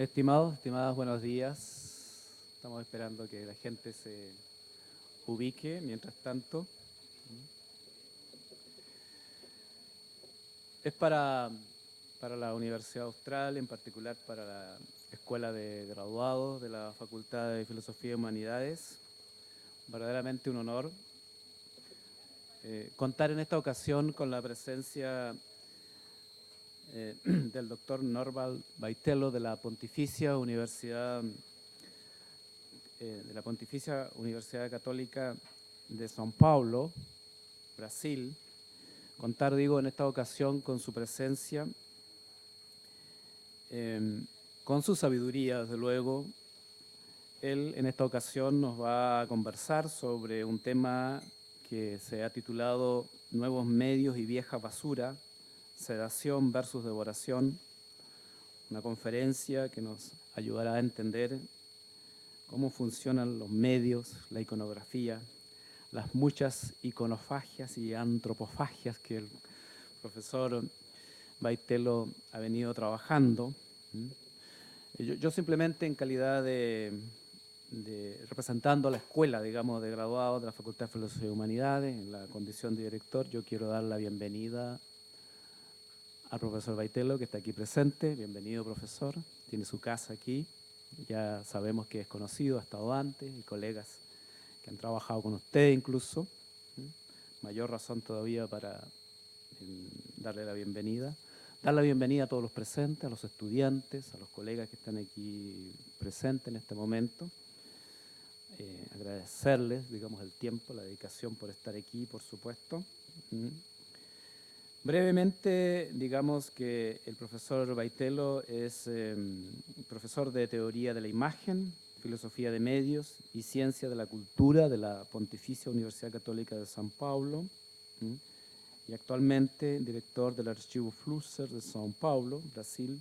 Estimados, estimadas, buenos días. Estamos esperando que la gente se ubique. Mientras tanto, es para la Universidad Austral, en particular para la Escuela de Graduados de la Facultad de Filosofía y Humanidades. Verdaderamente un honor contar en esta ocasión con la presencia del doctor Norvald Baitello de la Pontificia Universidad Católica de São Paulo, Brasil. Contar, digo, en esta ocasión con su presencia, con su sabiduría, desde luego. Él en esta ocasión nos va a conversar sobre un tema que se ha titulado Nuevos medios y vieja basura, sedación versus devoración, una conferencia que nos ayudará a entender cómo funcionan los medios, la iconografía, las muchas iconofagias y antropofagias que el profesor Baitello ha venido trabajando. Yo simplemente en calidad de representando a la escuela, digamos, de graduados de la Facultad de Filosofía y Humanidades, en la condición de director, yo quiero dar la bienvenida al profesor Baitello, que está aquí presente. Bienvenido, profesor. Tiene su casa aquí. Ya sabemos que es conocido, ha estado antes, y colegas que han trabajado con usted incluso. Mayor razón todavía para darle la bienvenida. Dar la bienvenida a todos los presentes, a los estudiantes, a los colegas que están aquí presentes en este momento. Agradecerles, digamos, el tiempo, la dedicación por estar aquí, por supuesto. Brevemente, digamos que el profesor Baitello es profesor de Teoría de la Imagen, Filosofía de Medios y Ciencia de la Cultura de la Pontificia Universidad Católica de São Paulo, y actualmente director del Archivo Flusser de São Paulo, Brasil,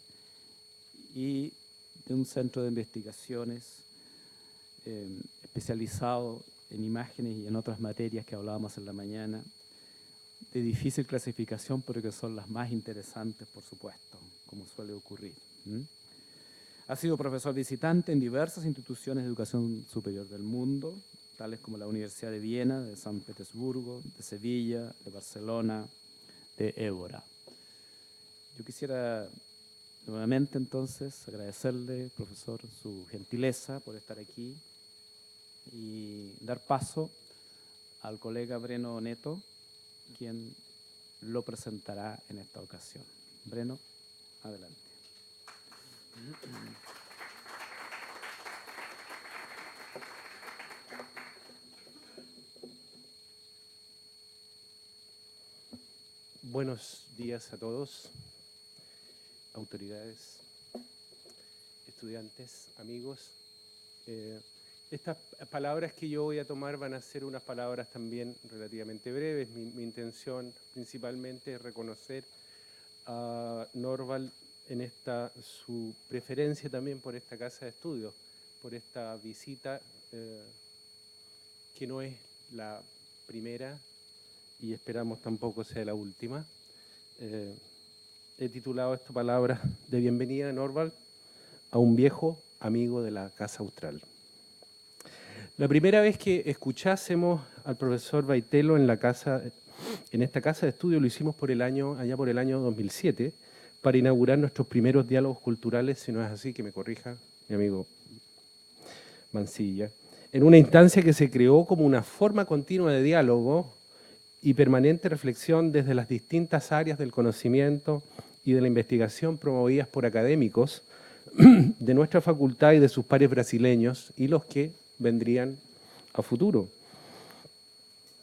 y de un centro de investigaciones especializado en imágenes y en otras materias que hablábamos en la mañana, de difícil clasificación, pero que son las más interesantes, por supuesto, como suele ocurrir. Ha sido profesor visitante en diversas instituciones de educación superior del mundo, tales como la Universidad de Viena, de San Petersburgo, de Sevilla, de Barcelona, de Évora. Yo quisiera nuevamente entonces agradecerle, profesor, su gentileza por estar aquí y dar paso al colega Breno Neto, quien lo presentará en esta ocasión. Breno, adelante. Buenos días a todos, autoridades, estudiantes, amigos. Estas palabras que yo voy a tomar van a ser unas palabras también relativamente breves. Mi intención principalmente es reconocer a Norvald en su preferencia también por esta casa de estudios, por esta visita que no es la primera y esperamos tampoco sea la última. He titulado esta palabra de bienvenida, Norvald, a un viejo amigo de la Casa Austral. La primera vez que escuchásemos al profesor Baitello en esta casa de estudio lo hicimos allá por el año 2007, para inaugurar nuestros primeros diálogos culturales, si no es así, que me corrija mi amigo Mancilla, en una instancia que se creó como una forma continua de diálogo y permanente reflexión desde las distintas áreas del conocimiento y de la investigación promovidas por académicos de nuestra facultad y de sus pares brasileños y los que vendrían a futuro.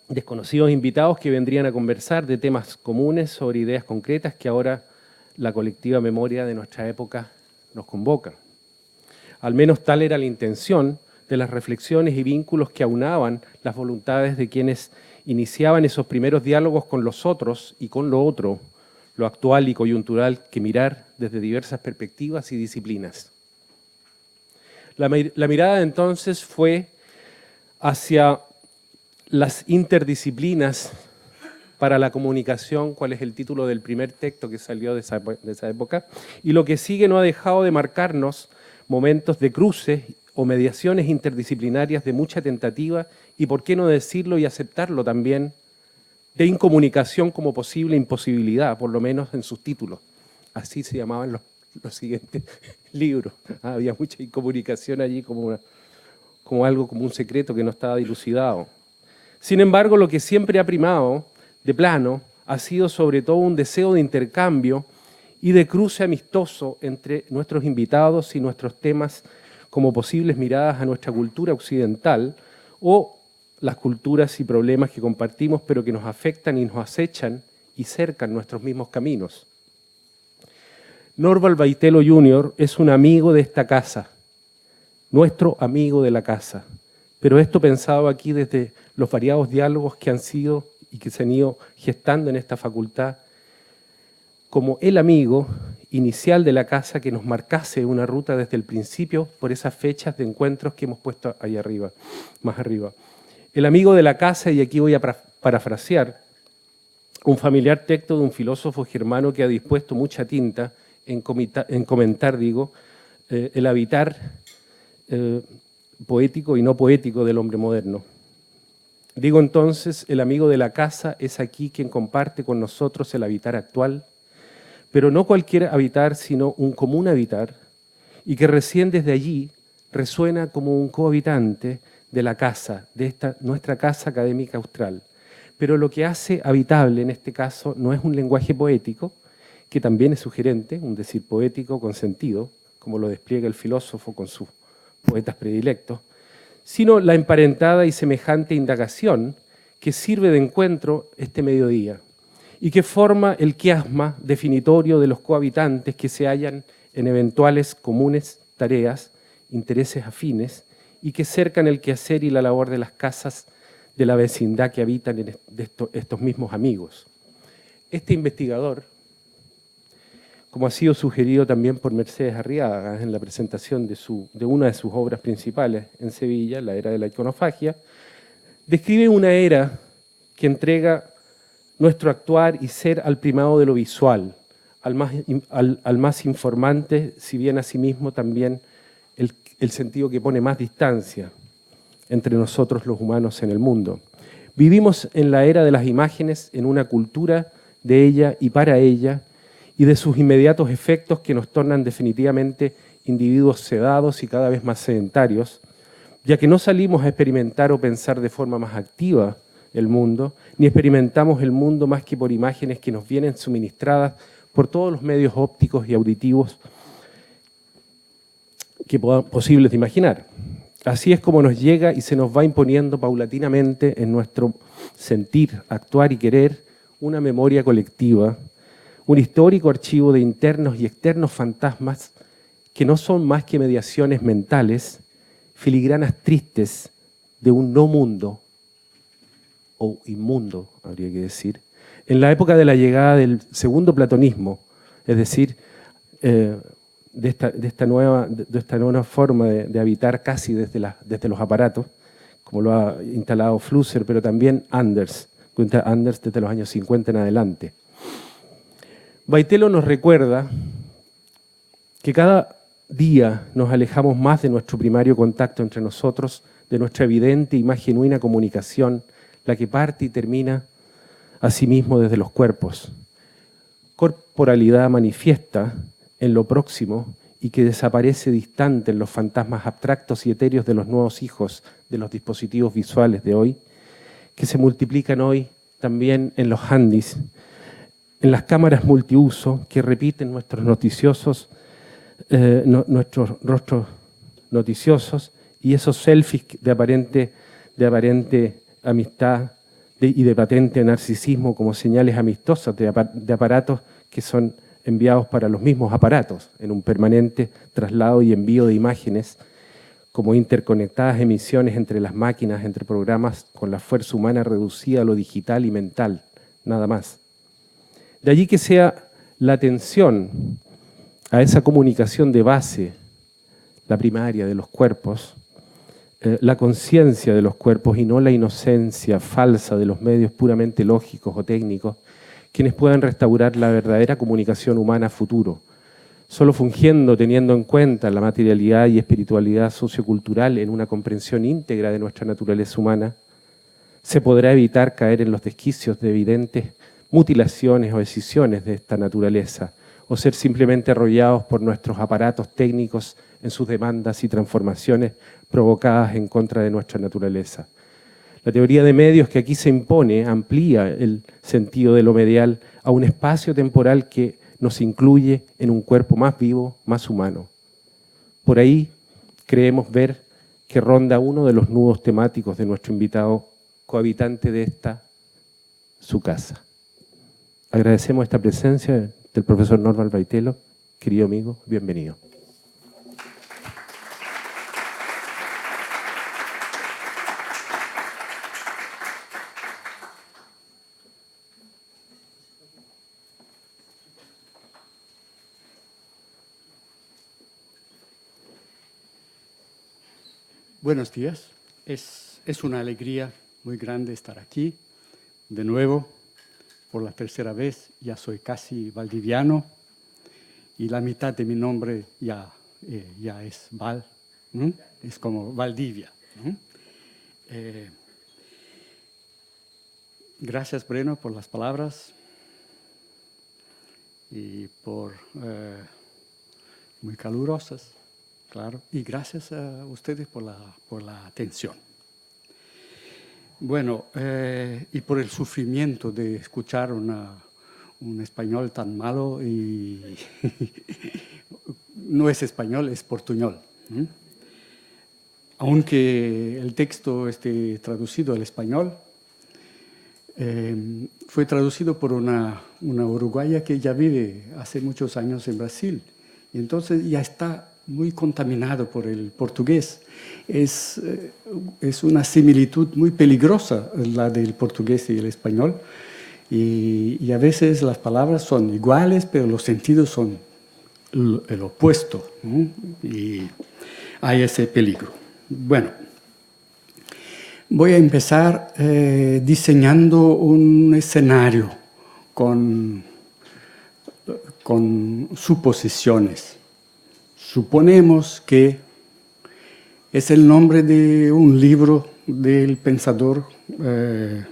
Desconocidos invitados que vendrían a conversar de temas comunes sobre ideas concretas que ahora la colectiva memoria de nuestra época nos convoca. Al menos tal era la intención de las reflexiones y vínculos que aunaban las voluntades de quienes iniciaban esos primeros diálogos con los otros y con lo otro, lo actual y coyuntural que mirar desde diversas perspectivas y disciplinas. La mirada entonces fue hacia las interdisciplinas para la comunicación, cuál es el título del primer texto que salió de esa época, y lo que sigue no ha dejado de marcarnos momentos de cruces o mediaciones interdisciplinarias de mucha tentativa y, por qué no decirlo y aceptarlo también, de incomunicación como posible imposibilidad, por lo menos en sus títulos. Así se llamaban los siguientes libros. Había mucha incomunicación allí como algo, como un secreto que no estaba dilucidado. Sin embargo, lo que siempre ha primado, de plano, ha sido sobre todo un deseo de intercambio y de cruce amistoso entre nuestros invitados y nuestros temas como posibles miradas a nuestra cultura occidental o las culturas y problemas que compartimos pero que nos afectan y nos acechan y cercan nuestros mismos caminos. Norvald Vaitielo Jr. es un amigo de esta casa, nuestro amigo de la casa, pero esto pensado aquí desde los variados diálogos que han sido y que se han ido gestando en esta facultad, como el amigo inicial de la casa que nos marcase una ruta desde el principio por esas fechas de encuentros que hemos puesto ahí arriba, más arriba. El amigo de la casa, y aquí voy a parafrasear, un familiar texto de un filósofo germano que ha dispuesto mucha tinta en comentar, el habitar poético y no poético del hombre moderno. Digo entonces, el amigo de la casa es aquí quien comparte con nosotros el habitar actual, pero no cualquier habitar, sino un común habitar, y que recién desde allí resuena como un cohabitante de la casa, de nuestra casa académica austral. Pero lo que hace habitable en este caso no es un lenguaje poético, que también es sugerente, un decir poético con sentido, como lo despliega el filósofo con sus poetas predilectos, sino la emparentada y semejante indagación que sirve de encuentro este mediodía y que forma el quiasma definitorio de los cohabitantes que se hallan en eventuales comunes tareas, intereses afines y que cercan el quehacer y la labor de las casas de la vecindad que habitan estos mismos amigos. Este investigador, como ha sido sugerido también por Mercedes Arriaga en la presentación de una de sus obras principales en Sevilla, La era de la iconofagia, describe una era que entrega nuestro actuar y ser al primado de lo visual, al más informante, si bien asimismo también el sentido que pone más distancia entre nosotros los humanos en el mundo. Vivimos en la era de las imágenes, en una cultura de ella y para ella, y de sus inmediatos efectos que nos tornan definitivamente individuos sedados y cada vez más sedentarios, ya que no salimos a experimentar o pensar de forma más activa el mundo, ni experimentamos el mundo más que por imágenes que nos vienen suministradas por todos los medios ópticos y auditivos posibles de imaginar. Así es como nos llega y se nos va imponiendo paulatinamente en nuestro sentir, actuar y querer una memoria colectiva, un histórico archivo de internos y externos fantasmas que no son más que mediaciones mentales, filigranas tristes de un no mundo, o inmundo, habría que decir, en la época de la llegada del segundo platonismo, es decir, de esta nueva forma de habitar casi desde los aparatos, como lo ha instalado Flusser, pero también Anders desde los años 50 en adelante. Vaitielo nos recuerda que cada día nos alejamos más de nuestro primario contacto entre nosotros, de nuestra evidente y más genuina comunicación, la que parte y termina asimismo desde los cuerpos. Corporalidad manifiesta en lo próximo y que desaparece distante en los fantasmas abstractos y etéreos de los nuevos hijos de los dispositivos visuales de hoy, que se multiplican hoy también en los handys, en las cámaras multiuso que repiten nuestros rostros noticiosos y esos selfies de aparente amistad y de patente narcisismo como señales amistosas de aparatos que son enviados para los mismos aparatos en un permanente traslado y envío de imágenes como interconectadas emisiones entre las máquinas, entre programas con la fuerza humana reducida a lo digital y mental, nada más. De allí que sea la atención a esa comunicación de base, la primaria de los cuerpos, la conciencia de los cuerpos y no la inocencia falsa de los medios puramente lógicos o técnicos, quienes puedan restaurar la verdadera comunicación humana a futuro. Solo fungiendo, teniendo en cuenta la materialidad y espiritualidad sociocultural en una comprensión íntegra de nuestra naturaleza humana, se podrá evitar caer en los desquicios de evidentes mutilaciones o escisiones de esta naturaleza, o ser simplemente arrollados por nuestros aparatos técnicos en sus demandas y transformaciones provocadas en contra de nuestra naturaleza. La teoría de medios que aquí se impone amplía el sentido de lo medial a un espacio temporal que nos incluye en un cuerpo más vivo, más humano. Por ahí creemos ver que ronda uno de los nudos temáticos de nuestro invitado cohabitante de esta, su casa. Agradecemos esta presencia del profesor Norvald Vaitielo. Querido amigo, bienvenido. Buenos días. Es una alegría muy grande estar aquí de nuevo por la tercera vez. Ya soy casi valdiviano y la mitad de mi nombre ya es Val, ¿no? Es como Valdivia, ¿no? Gracias, Breno, por las palabras y por muy calurosas. Claro, y gracias a ustedes por la atención. Bueno, y por el sufrimiento de escuchar un español tan malo y no es español, es portuñol. Aunque el texto esté traducido al español, fue traducido por una uruguaya que ya vive hace muchos años en Brasil. Y entonces ya está muy contaminado por el portugués. Es una similitud muy peligrosa la del portugués y el español. Y a veces las palabras son iguales, pero los sentidos son el opuesto, ¿no? Y hay ese peligro. Bueno, voy a empezar diseñando un escenario con suposiciones. Suponemos que es el nombre de un libro del pensador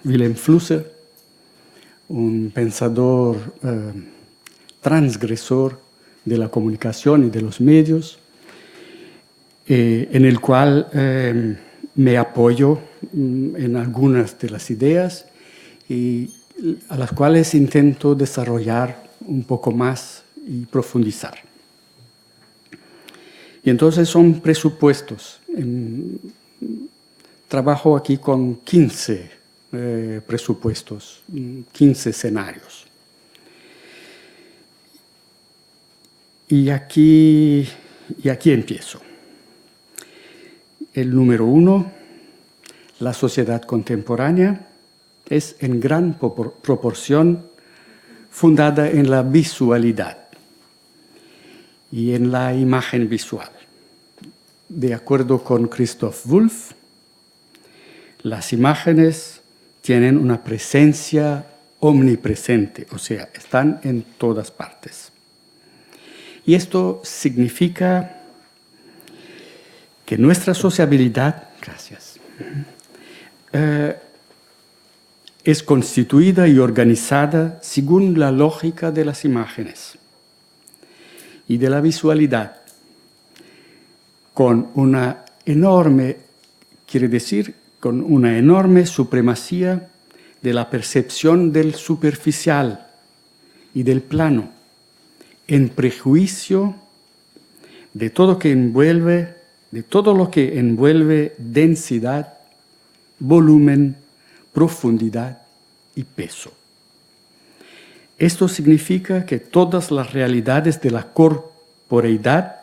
Wilhelm Flusser, un pensador transgresor de la comunicación y de los medios, en el cual me apoyo en algunas de las ideas y a las cuales intento desarrollar un poco más y profundizar. Y entonces son presupuestos. Trabajo aquí con 15 presupuestos, 15 escenarios. Y aquí empiezo. El número 1, la sociedad contemporánea es en gran proporción fundada en la visualidad y en la imagen visual. De acuerdo con Christoph Wolff, las imágenes tienen una presencia omnipresente, o sea, están en todas partes. Y esto significa que nuestra sociabilidad, es constituida y organizada según la lógica de las imágenes y de la visualidad, con una enorme supremacía de la percepción del superficial y del plano, en prejuicio de todo lo que envuelve densidad, volumen, profundidad y peso. Esto significa que todas las realidades de la corporalidad,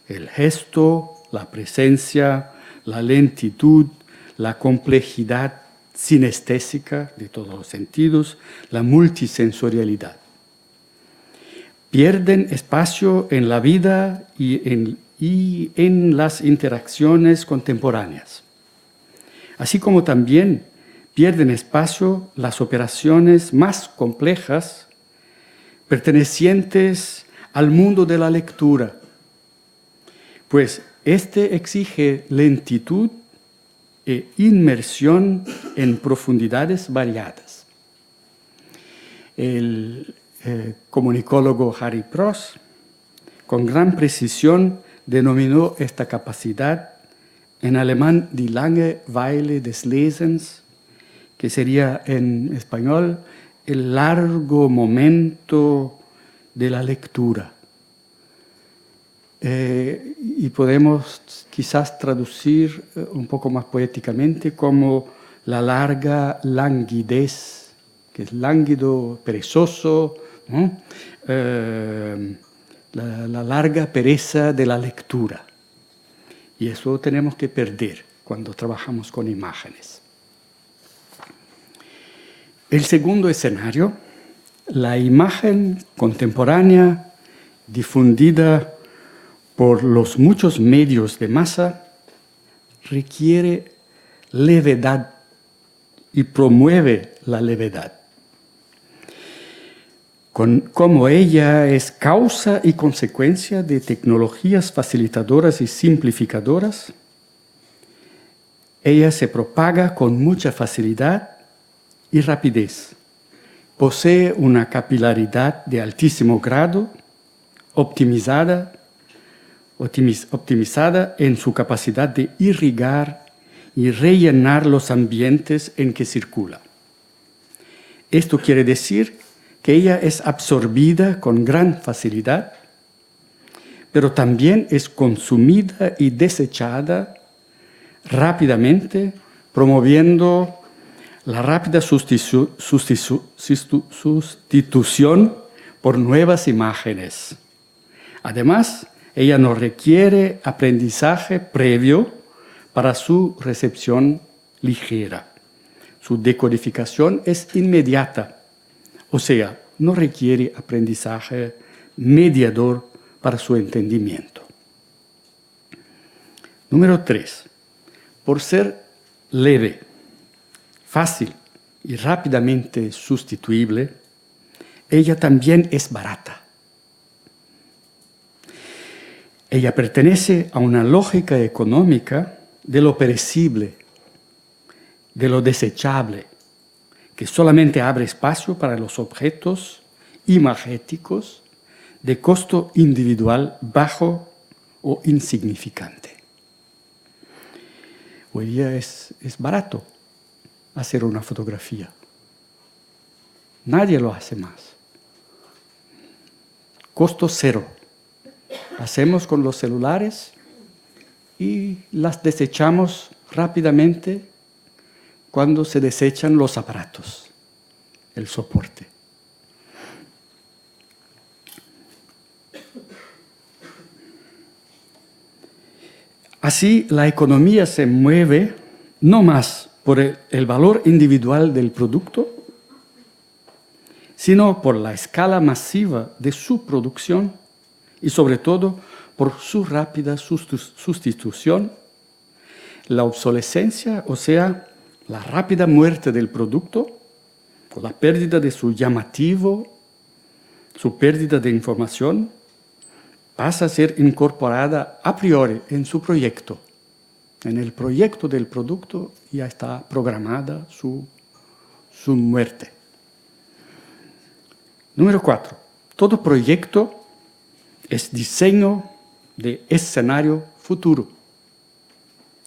el gesto, la presencia, la lentitud, la complejidad sinestésica de todos los sentidos, la multisensorialidad, pierden espacio en la vida y en las interacciones contemporáneas, así como también pierden espacio las operaciones más complejas, pertenecientes al mundo de la lectura, pues este exige lentitud e inmersión en profundidades variadas. El comunicólogo Harry Pross, con gran precisión, denominó esta capacidad en alemán die lange Weile des Lesens, que sería en español el largo momento de la lectura. Y podemos quizás traducir un poco más poéticamente como la larga languidez, que es lánguido, perezoso, ¿no? La larga pereza de la lectura. Y eso tenemos que perder cuando trabajamos con imágenes. El segundo escenario, la imagen contemporánea difundida por los muchos medios de masa, requiere levedad y promueve la levedad. Como ella es causa y consecuencia de tecnologías facilitadoras y simplificadoras, ella se propaga con mucha facilidad y rapidez. Posee una capilaridad de altísimo grado, optimizada en su capacidad de irrigar y rellenar los ambientes en que circula. Esto quiere decir que ella es absorbida con gran facilidad, pero también es consumida y desechada rápidamente, promoviendo la rápida sustitución por nuevas imágenes. Además, ella no requiere aprendizaje previo para su recepción ligera. Su decodificación es inmediata, o sea, no requiere aprendizaje mediador para su entendimiento. Número 3. Por ser leve, fácil y rápidamente sustituible, ella también es barata. Ella pertenece a una lógica económica de lo perecible, de lo desechable, que solamente abre espacio para los objetos imagéticos de costo individual bajo o insignificante. Hoy día es barato hacer una fotografía. Nadie lo hace más. Costo cero. Hacemos con los celulares y las desechamos rápidamente cuando se desechan los aparatos, el soporte. Así, la economía se mueve no más por el valor individual del producto, sino por la escala masiva de su producción y sobre todo por su rápida sustitución, la obsolescencia, o sea, la rápida muerte del producto, o la pérdida de su llamativo, su pérdida de información, pasa a ser incorporada a priori en su proyecto. En el proyecto del producto ya está programada su muerte. Número 4. Todo proyecto es diseño de escenario futuro.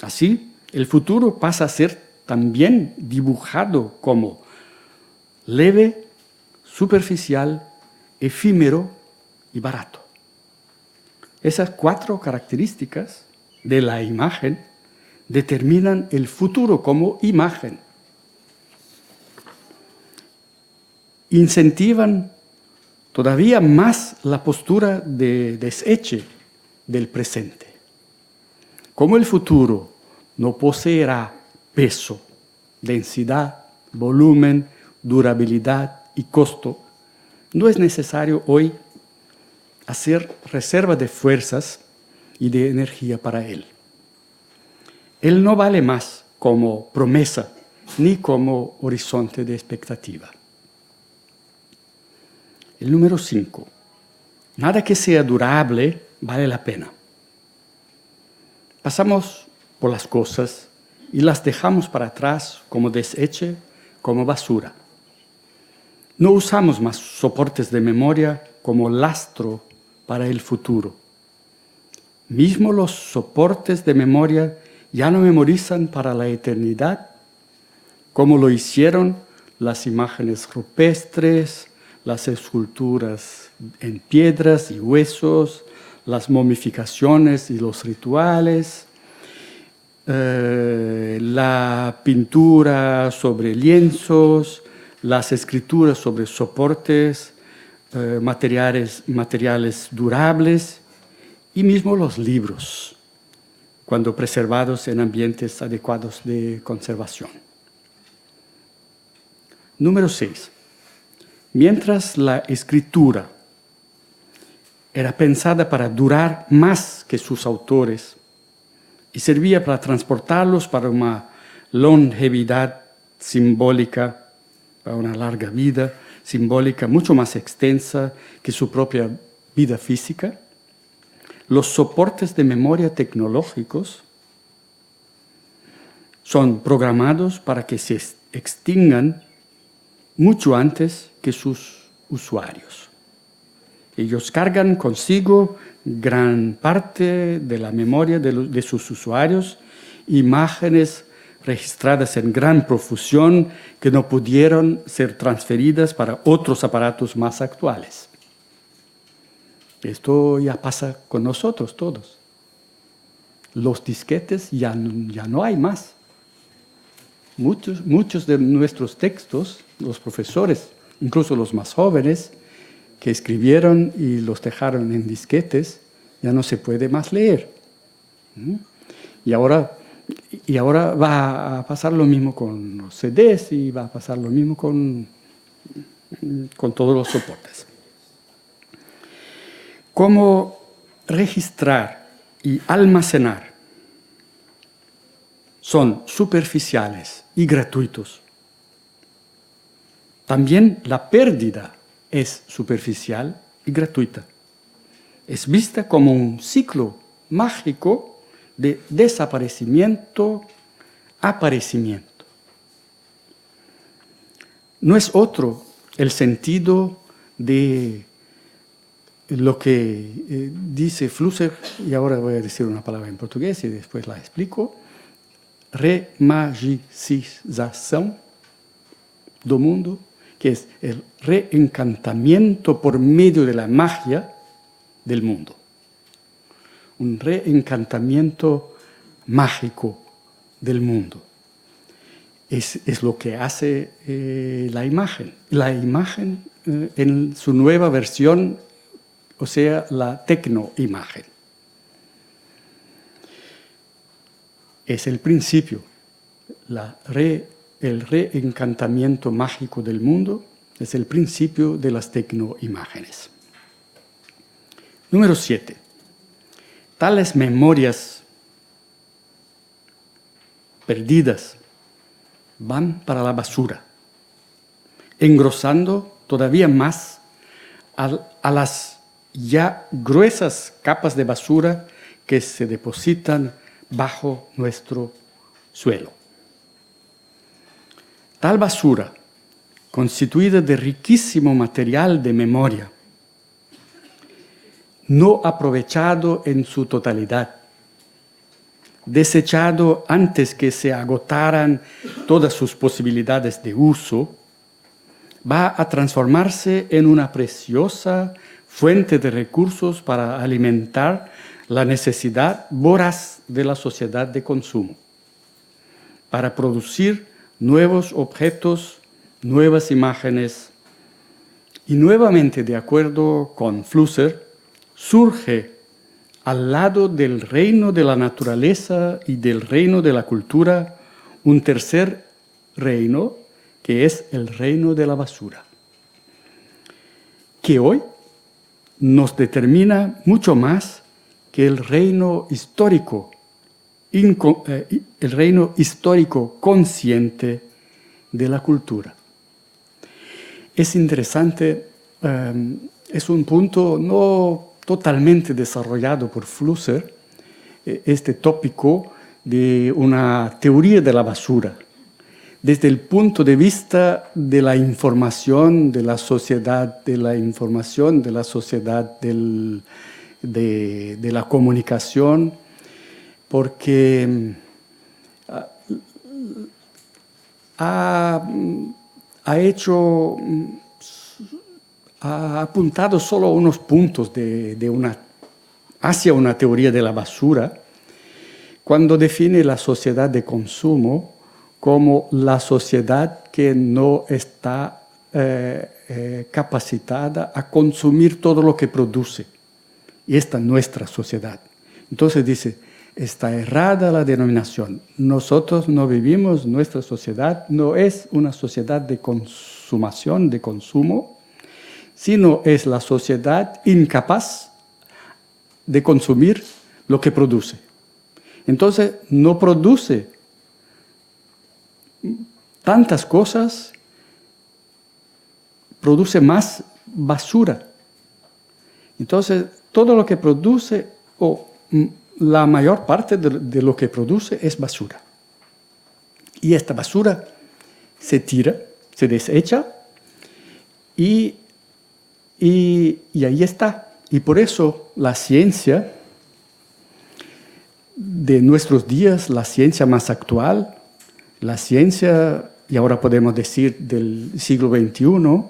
Así, el futuro pasa a ser también dibujado como leve, superficial, efímero y barato. Esas 4 características de la imagen determinan el futuro como imagen. Incentivan todavía más la postura de deseche del presente. Como el futuro no poseerá peso, densidad, volumen, durabilidad y costo, no es necesario hoy hacer reserva de fuerzas y de energía para él. Él no vale más como promesa ni como horizonte de expectativa. El número 5. Nada que sea durable vale la pena. Pasamos por las cosas y las dejamos para atrás como deseche, como basura. No usamos más soportes de memoria como lastro para el futuro. Mismo los soportes de memoria ya no memorizan para la eternidad, como lo hicieron las imágenes rupestres, las esculturas en piedras y huesos, las momificaciones y los rituales, la pintura sobre lienzos, las escrituras sobre soportes, materiales durables y mismo los libros, cuando preservados en ambientes adecuados de conservación. Número 6. Mientras la escritura era pensada para durar más que sus autores y servía para transportarlos para una longevidad simbólica, para una larga vida simbólica mucho más extensa que su propia vida física, los soportes de memoria tecnológicos son programados para que se extingan mucho antes que sus usuarios. Ellos cargan consigo gran parte de la memoria de sus usuarios, imágenes registradas en gran profusión que no pudieron ser transferidas para otros aparatos más actuales. Esto ya pasa con nosotros todos. Los disquetes ya no hay más. Muchos de nuestros textos, los profesores, incluso los más jóvenes, que escribieron y los dejaron en disquetes, ya no se puede más leer. Y ahora va a pasar lo mismo con los CDs y va a pasar lo mismo con todos los soportes. ¿Cómo registrar y almacenar? Son superficiales y gratuitos. También la pérdida es superficial y gratuita. Es vista como un ciclo mágico de desaparecimiento, aparecimiento. No es otro el sentido de lo que dice Flusser, y ahora voy a decir una palabra en portugués y después la explico, remagicização do mundo, que es el reencantamiento por medio de la magia del mundo. Un reencantamiento mágico del mundo. Es lo que hace la imagen. La imagen en su nueva versión, o sea, la tecnoimagen. Es el principio, el reencantamiento mágico del mundo es el principio de las tecnoimágenes. Número 7. Tales memorias perdidas van para la basura, engrosando todavía más a las ya gruesas capas de basura que se depositan bajo nuestro suelo. Tal basura, constituida de riquísimo material de memoria, no aprovechado en su totalidad, desechado antes que se agotaran todas sus posibilidades de uso, va a transformarse en una preciosa fuente de recursos para alimentar la necesidad voraz de la sociedad de consumo, para producir nuevos objetos, nuevas imágenes. Y nuevamente, de acuerdo con Flusser, surge al lado del reino de la naturaleza y del reino de la cultura un tercer reino, que es el reino de la basura, que hoy nos determina mucho más que el reino histórico consciente de la cultura. Es interesante es un punto no totalmente desarrollado por Flusser, este tópico de una teoría de la basura, desde el punto de vista de la información, de la sociedad, de la comunicación, porque ha apuntado solo unos puntos hacia una teoría de la basura, cuando define la sociedad de consumo como la sociedad que no está capacitada a consumir todo lo que produce. Y esta es nuestra sociedad. Entonces dice, está errada la denominación. Nosotros no vivimos, nuestra sociedad no es una sociedad de consumación, de consumo, sino es la sociedad incapaz de consumir lo que produce. Entonces, no produce tantas cosas, produce más basura. Entonces, todo lo que produce, o la mayor parte de lo que produce es basura. Y esta basura se tira, se desecha, y ahí está. Y por eso la ciencia de nuestros días, la ciencia más actual, la ciencia, y ahora podemos decir del siglo XXI,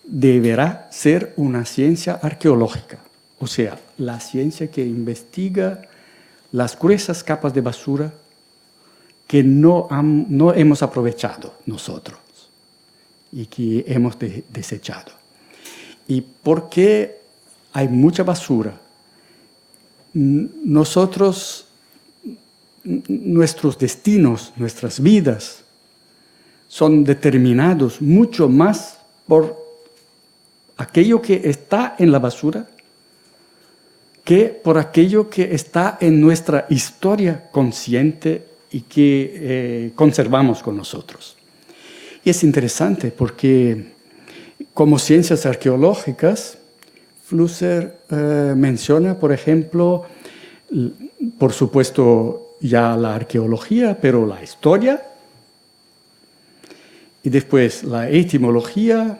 deberá ser una ciencia arqueológica. O sea, la ciencia que investiga las gruesas capas de basura que no hemos aprovechado nosotros y que hemos desechado. ¿Y por qué hay mucha basura? Nosotros, nuestros destinos, nuestras vidas, son determinados mucho más por aquello que está en la basura que por aquello que está en nuestra historia consciente y que conservamos con nosotros. Y es interesante porque como ciencias arqueológicas, Flusser menciona, por ejemplo, por supuesto ya la arqueología, pero la historia, y después la etimología,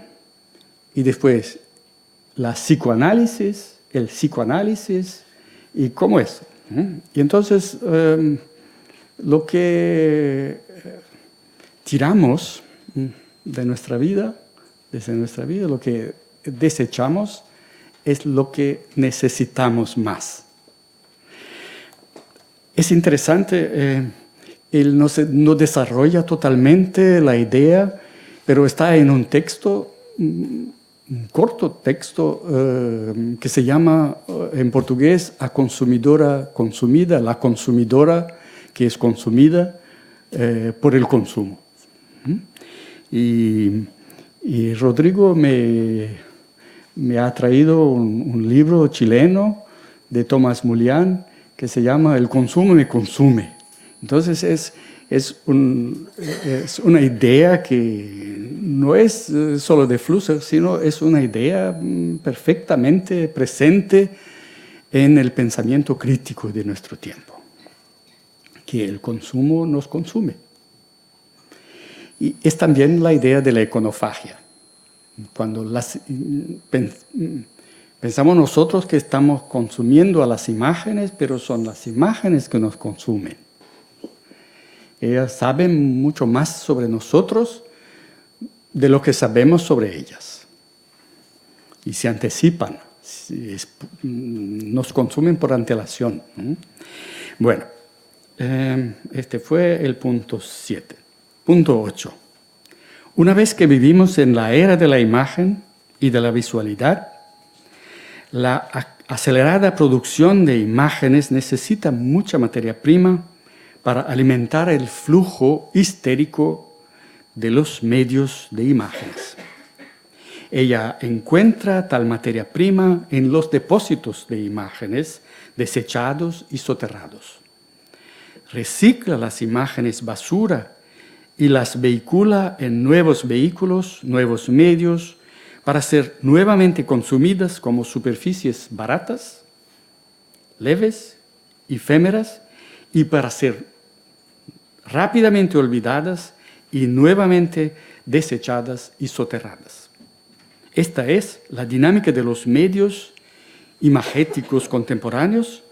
y después la psicoanálisis, el psicoanálisis, y cómo es. Y entonces, lo que tiramos de nuestra vida, desde nuestra vida, lo que desechamos, es lo que necesitamos más. Es interesante, él no desarrolla totalmente la idea, pero está en un texto, un corto texto que se llama en portugués A consumidora consumida, la consumidora que es consumida por el consumo. Y Rodrigo me ha traído un libro chileno de Tomás Mulián que se llama El consumo me consume. Entonces es una idea que no es solo de Flusser, sino es una idea perfectamente presente en el pensamiento crítico de nuestro tiempo, que el consumo nos consume. Y es también la idea de la iconofagia. Cuando pensamos nosotros que estamos consumiendo a las imágenes, pero son las imágenes que nos consumen. Ellas saben mucho más sobre nosotros de lo que sabemos sobre ellas. Y se anticipan, nos consumen por antelación. Bueno, este fue el punto 7. Punto 8. Una vez que vivimos en la era de la imagen y de la visualidad, la acelerada producción de imágenes necesita mucha materia prima para alimentar el flujo histérico de los medios de imágenes. Ella encuentra tal materia prima en los depósitos de imágenes desechados y soterrados. Recicla las imágenes basura y las vehicula en nuevos vehículos, nuevos medios, para ser nuevamente consumidas como superficies baratas, leves, efímeras, y para ser rápidamente olvidadas y nuevamente desechadas y soterradas. Esta es la dinámica de los medios imagéticos contemporáneos,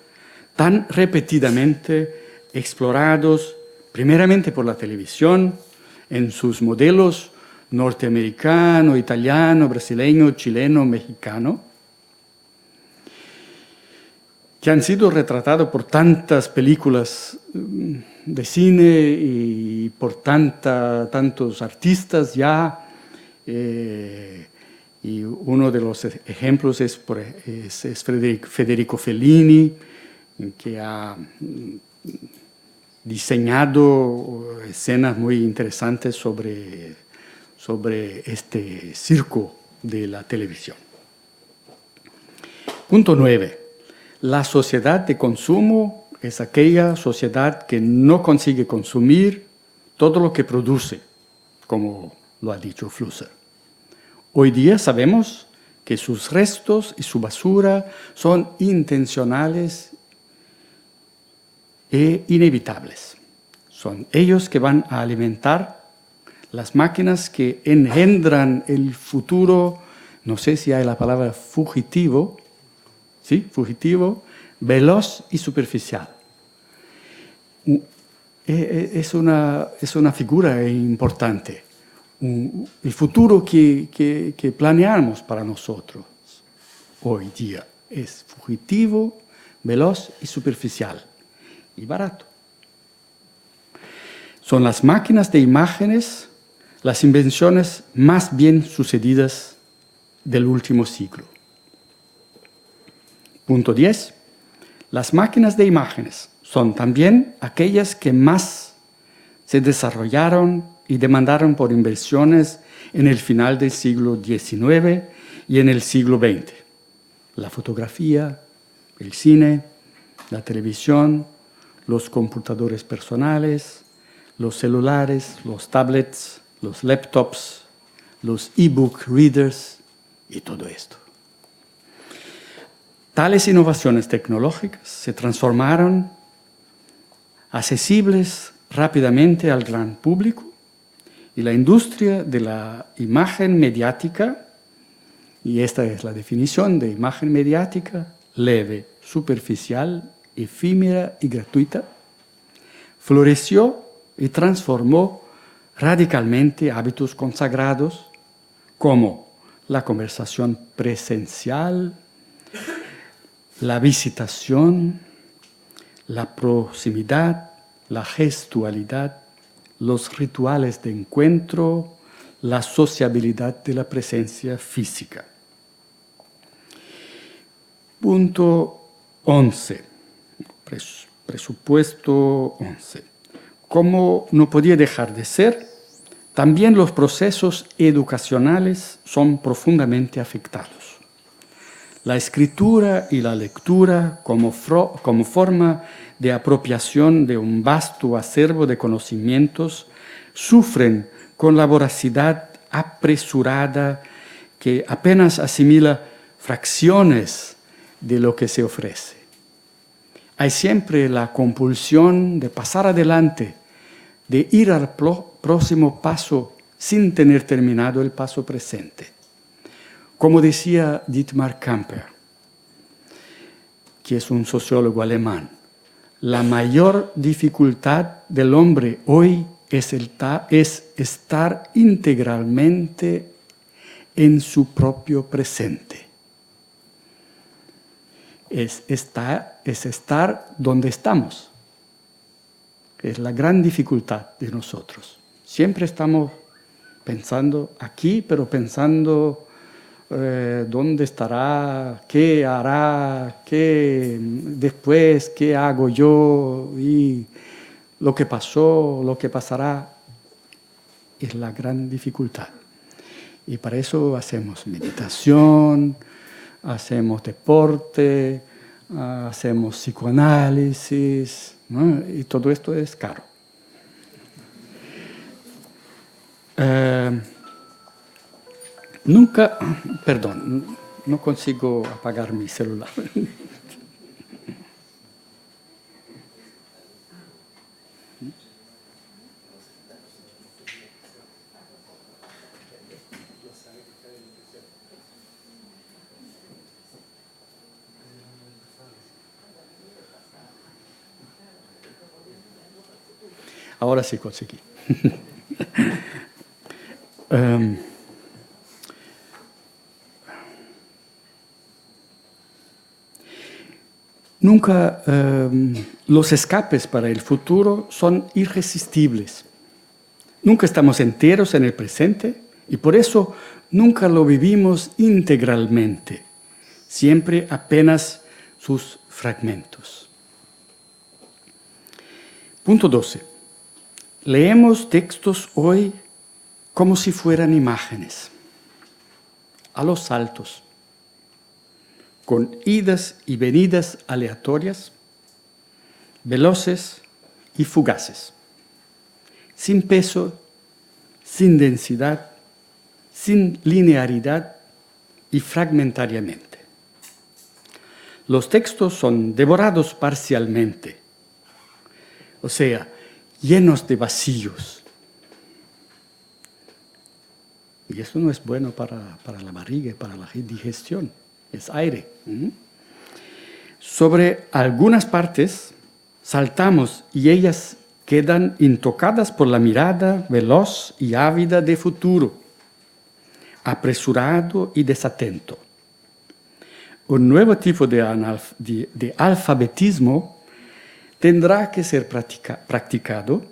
tan repetidamente explorados primeramente por la televisión, en sus modelos norteamericano, italiano, brasileño, chileno, mexicano, que han sido retratados por tantas películas de cine y por tantos artistas ya. Y uno de los ejemplos es Federico Fellini, que ha diseñado escenas muy interesantes sobre este circo de la televisión. Punto 9. La sociedad de consumo es aquella sociedad que no consigue consumir todo lo que produce, como lo ha dicho Flusser. Hoy día sabemos que sus restos y su basura son intencionales e inevitables. Son ellos que van a alimentar las máquinas que engendran el futuro, no sé si hay la palabra fugitivo, ¿sí? Fugitivo, veloz y superficial. Es una figura importante. El futuro que planeamos para nosotros hoy día es fugitivo, veloz y superficial, y barato. Son las máquinas de imágenes las invenciones más bien sucedidas del último siglo. Punto 10. Las máquinas de imágenes son también aquellas que más se desarrollaron y demandaron por inversiones en el final del siglo XIX y en el siglo XX. La fotografía, el cine, la televisión, los computadores personales, los celulares, los tablets, los laptops, los e-book readers y todo esto. Tales innovaciones tecnológicas se transformaron accesibles rápidamente al gran público y la industria de la imagen mediática, y esta es la definición de imagen mediática, leve, superficial, efímera y gratuita, floreció y transformó radicalmente hábitos consagrados como la conversación presencial, la visitación, la proximidad, la gestualidad, los rituales de encuentro, la sociabilidad de la presencia física. Punto 11. Presupuesto 11. Como no podía dejar de ser, también los procesos educacionales son profundamente afectados. La escritura y la lectura como forma de apropiación de un vasto acervo de conocimientos sufren con la voracidad apresurada que apenas asimila fracciones de lo que se ofrece. Hay siempre la compulsión de pasar adelante, de ir al próximo paso sin tener terminado el paso presente. Como decía Dietmar Kamper, que es un sociólogo alemán, la mayor dificultad del hombre hoy es estar integralmente en su propio presente. Es estar donde estamos. Es la gran dificultad de nosotros. Siempre estamos pensando aquí, pero pensando dónde estará, qué hará, qué después, qué hago yo, y lo que pasó, lo que pasará, es la gran dificultad. Y para eso hacemos meditación, hacemos deporte, hacemos psicoanálisis, ¿no? Y todo esto es caro. Nunca, perdón, no consigo apagar mi celular. Ahora sí conseguí. Nunca los escapes para el futuro son irresistibles. Nunca estamos enteros en el presente y por eso nunca lo vivimos integralmente, siempre apenas sus fragmentos. Punto 12. Leemos textos hoy como si fueran imágenes, a los saltos, con idas y venidas aleatorias, veloces y fugaces, sin peso, sin densidad, sin linearidad y fragmentariamente. Los textos son devorados parcialmente, o sea, llenos de vacíos. Y eso no es bueno para la barriga, para la digestión, es aire. Sobre algunas partes saltamos y ellas quedan intocadas por la mirada veloz y ávida de futuro, apresurado y desatento. Un nuevo tipo de alfabetismo tendrá que ser practicado,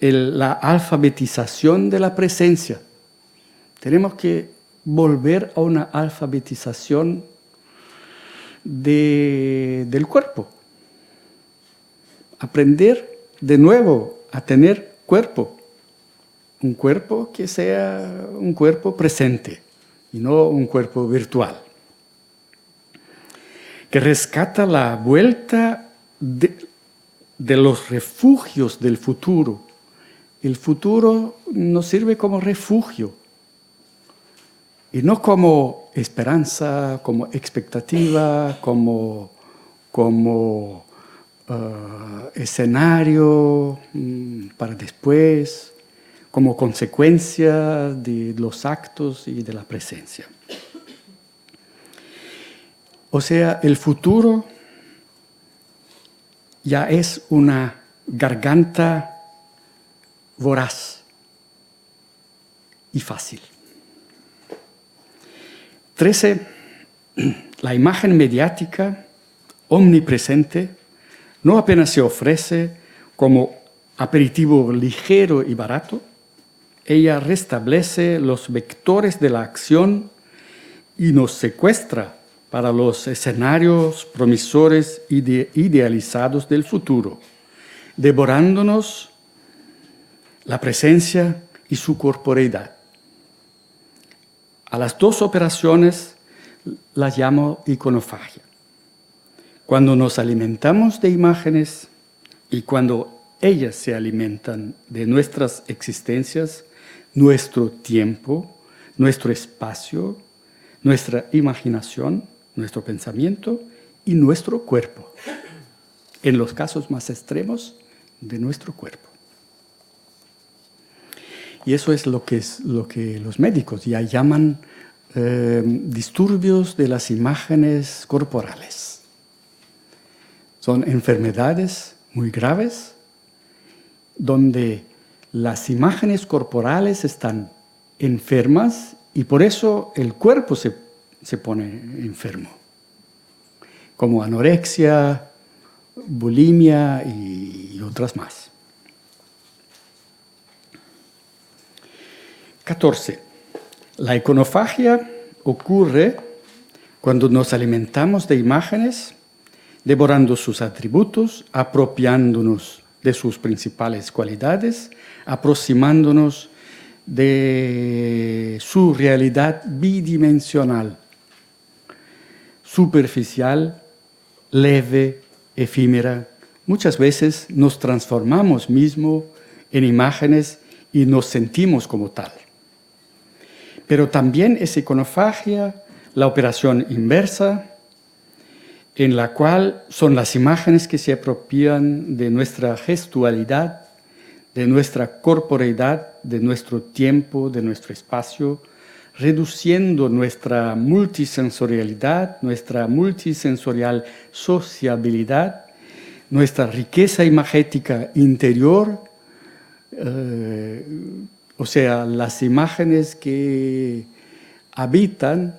la alfabetización de la presencia. Tenemos que volver a una alfabetización del cuerpo. Aprender de nuevo a tener cuerpo. Un cuerpo que sea un cuerpo presente y no un cuerpo virtual. Que rescata la vuelta de los refugios del futuro. El futuro nos sirve como refugio y no como esperanza, como expectativa, como escenario para después, como consecuencia de los actos y de la presencia. O sea, el futuro ya es una garganta voraz y fácil. 13. La imagen mediática omnipresente no apenas se ofrece como aperitivo ligero y barato, ella restablece los vectores de la acción y nos secuestra para los escenarios promisores idealizados del futuro, devorándonos la presencia y su corporeidad. A las dos operaciones las llamo iconofagia. Cuando nos alimentamos de imágenes y cuando ellas se alimentan de nuestras existencias, nuestro tiempo, nuestro espacio, nuestra imaginación, nuestro pensamiento y nuestro cuerpo. En los casos más extremos, de nuestro cuerpo. Y eso es lo que los médicos ya llaman disturbios de las imágenes corporales. Son enfermedades muy graves donde las imágenes corporales están enfermas y por eso el cuerpo se pone enfermo, como anorexia, bulimia y otras más. 14. La iconofagia ocurre cuando nos alimentamos de imágenes, devorando sus atributos, apropiándonos de sus principales cualidades, aproximándonos de su realidad bidimensional, superficial, leve, efímera. Muchas veces nos transformamos mismo en imágenes y nos sentimos como tal. Pero también es iconofagia la operación inversa, en la cual son las imágenes que se apropian de nuestra gestualidad, de nuestra corporeidad, de nuestro tiempo, de nuestro espacio, reduciendo nuestra multisensorialidad, nuestra multisensorial sociabilidad, nuestra riqueza imagética interior, o sea, las imágenes que habitan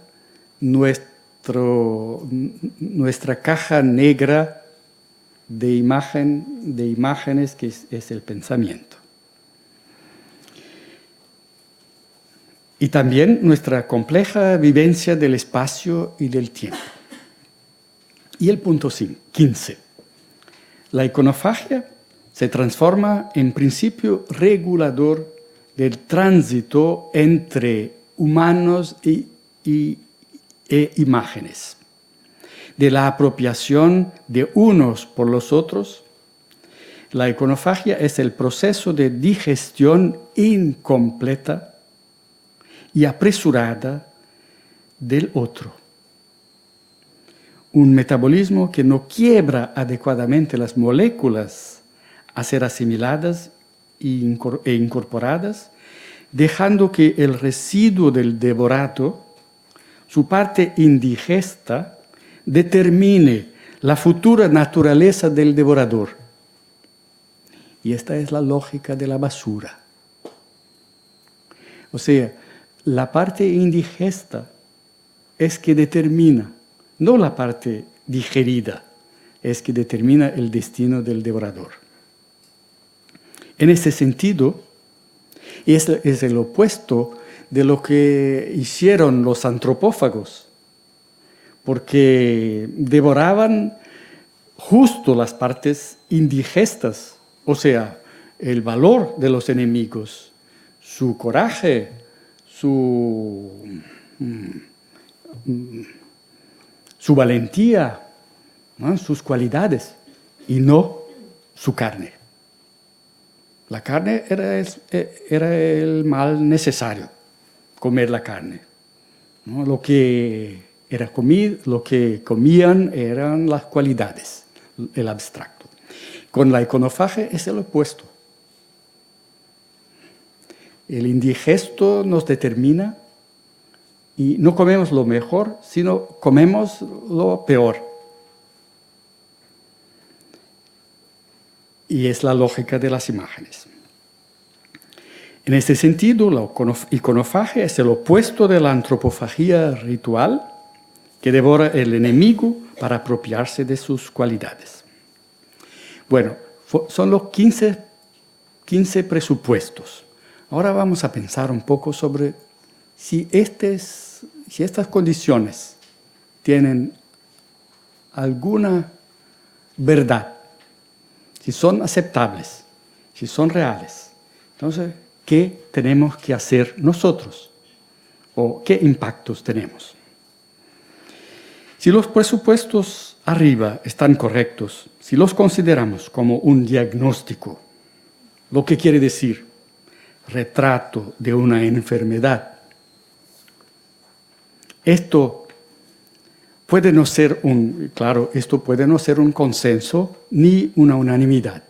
nuestra caja negra de imágenes que es el pensamiento. Y también nuestra compleja vivencia del espacio y del tiempo. Y el punto 15. La iconofagia se transforma en principio regulador del tránsito entre humanos e imágenes, de la apropiación de unos por los otros. La iconofagia es el proceso de digestión incompleta y apresurada del otro. Un metabolismo que no quiebra adecuadamente las moléculas a ser asimiladas e incorporadas, dejando que el residuo del devorado, su parte indigesta, determine la futura naturaleza del devorador. Y esta es la lógica de la basura. O sea, la parte indigesta es que determina, no la parte digerida, es que determina el destino del devorador. En ese sentido, es el opuesto de lo que hicieron los antropófagos, porque devoraban justo las partes indigestas, o sea, el valor de los enemigos, su coraje, su valentía, ¿no? Sus cualidades, y no su carne. La carne era el mal necesario, comer la carne, ¿no? Lo que comían eran las cualidades, el abstracto. Con la iconofagia es el opuesto. El indigesto nos determina y no comemos lo mejor, sino comemos lo peor. Y es la lógica de las imágenes. En este sentido, la iconofagia es el opuesto de la antropofagia ritual, que devora el enemigo para apropiarse de sus cualidades. Bueno, son los 15 presupuestos. Ahora vamos a pensar un poco sobre si estas condiciones tienen alguna verdad, si son aceptables, si son reales. Entonces, ¿qué tenemos que hacer nosotros? ¿O qué impactos tenemos? Si los presupuestos arriba están correctos, si los consideramos como un diagnóstico, lo que quiere decir retrato de una enfermedad, esto puede no ser un consenso ni una unanimidad.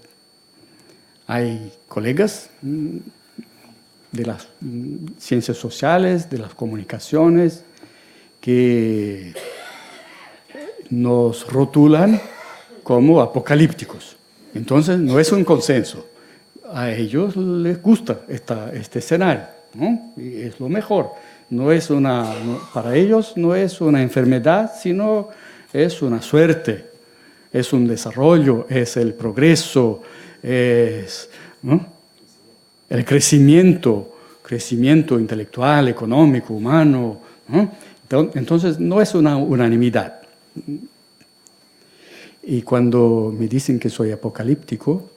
Hay colegas de las ciencias sociales, de las comunicaciones, que nos rotulan como apocalípticos. Entonces, no es un consenso. A ellos les gusta este escenario, ¿no? Y es lo mejor. Para ellos no es una enfermedad, sino es una suerte, es un desarrollo, es el progreso, ¿no? El crecimiento intelectual, económico, humano, ¿no? Entonces, no es una unanimidad. Y cuando me dicen que soy apocalíptico,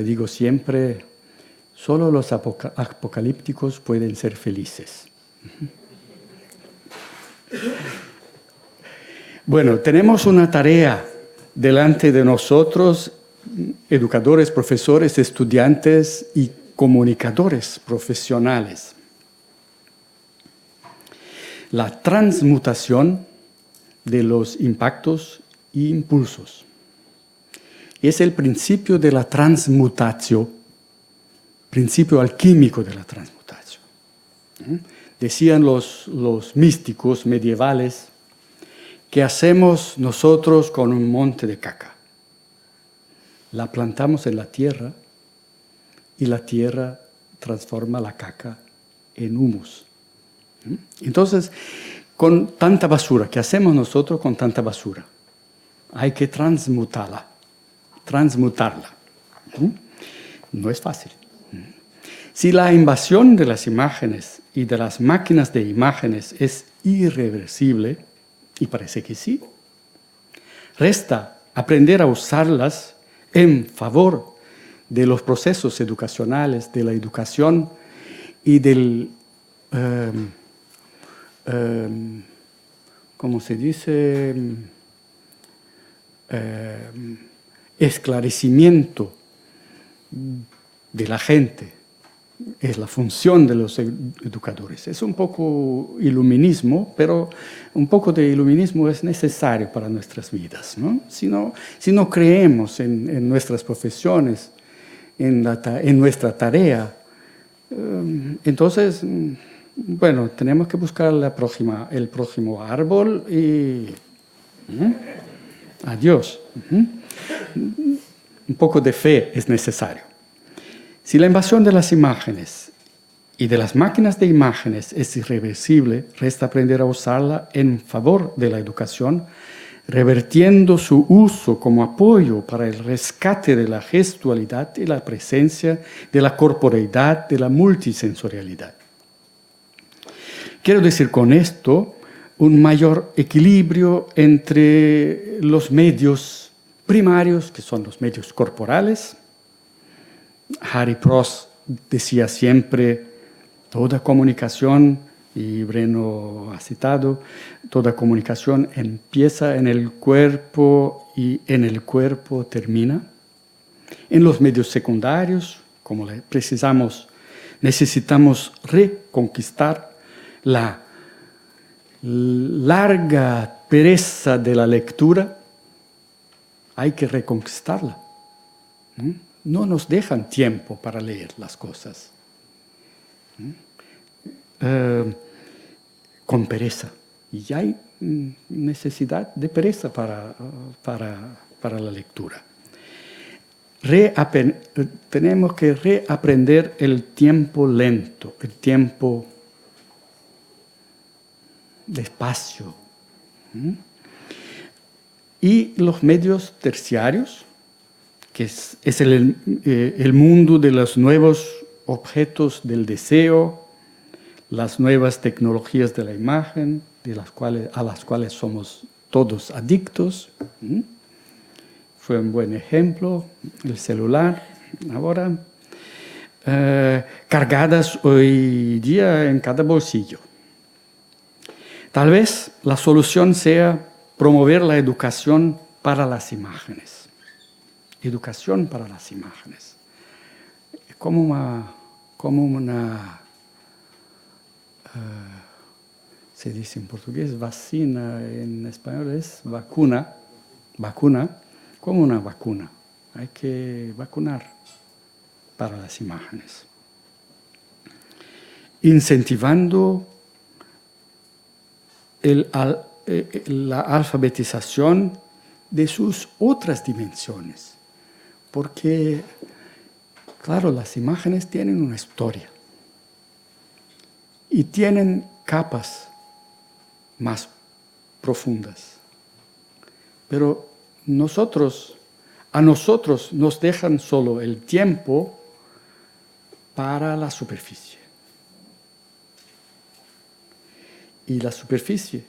digo siempre, solo los apocalípticos pueden ser felices. Bueno, tenemos una tarea delante de nosotros, educadores, profesores, estudiantes y comunicadores profesionales. la transmutación de los impactos e impulsos. Es el principio de la transmutación, principio alquímico de la transmutación. Decían los místicos medievales, ¿qué hacemos nosotros con un monte de caca? La plantamos en la tierra y la tierra transforma la caca en humus. Entonces, con tanta basura, ¿qué hacemos nosotros con tanta basura? Hay que transmutarla. No es fácil. Si la invasión de las imágenes y de las máquinas de imágenes es irreversible, y parece que sí, resta aprender a usarlas en favor de los procesos educacionales, de la educación y del, ¿cómo se dice? Esclarecimiento de la gente. Es la función de los educadores. Es un poco iluminismo, pero un poco de iluminismo es necesario para nuestras vidas, ¿no? Si no creemos en nuestras profesiones, en nuestra tarea, entonces, bueno, tenemos que buscar el próximo árbol y adiós. Un poco de fe es necesario. Si la invasión de las imágenes y de las máquinas de imágenes es irreversible, resta aprender a usarla en favor de la educación, revertiendo su uso como apoyo para el rescate de la gestualidad y la presencia de la corporeidad, de la multisensorialidad. Quiero decir con esto un mayor equilibrio entre los medios primarios, que son los medios corporales. Harry Pross decía siempre, toda comunicación, y Breno ha citado, toda comunicación empieza en el cuerpo y en el cuerpo termina. En los medios secundarios, como necesitamos reconquistar la larga pereza de la lectura, hay que reconquistarla. No nos dejan tiempo para leer las cosas. Con pereza. Y hay necesidad de pereza para la lectura. Tenemos que reaprender el tiempo lento, el tiempo despacio. Y los medios terciarios, que es el mundo de los nuevos objetos del deseo, las nuevas tecnologías de la imagen, a las cuales somos todos adictos. Fue un buen ejemplo, el celular, ahora, cargadas hoy día en cada bolsillo. Tal vez la solución sea promover la educación para las imágenes. Educación para las imágenes. Como una se dice en portugués, vacina, en español es vacuna, como una vacuna. Hay que vacunar para las imágenes. Incentivando la alfabetización de sus otras dimensiones. Porque, claro, las imágenes tienen una historia y tienen capas más profundas. Pero a nosotros nos dejan solo el tiempo para la superficie. Y la superficie,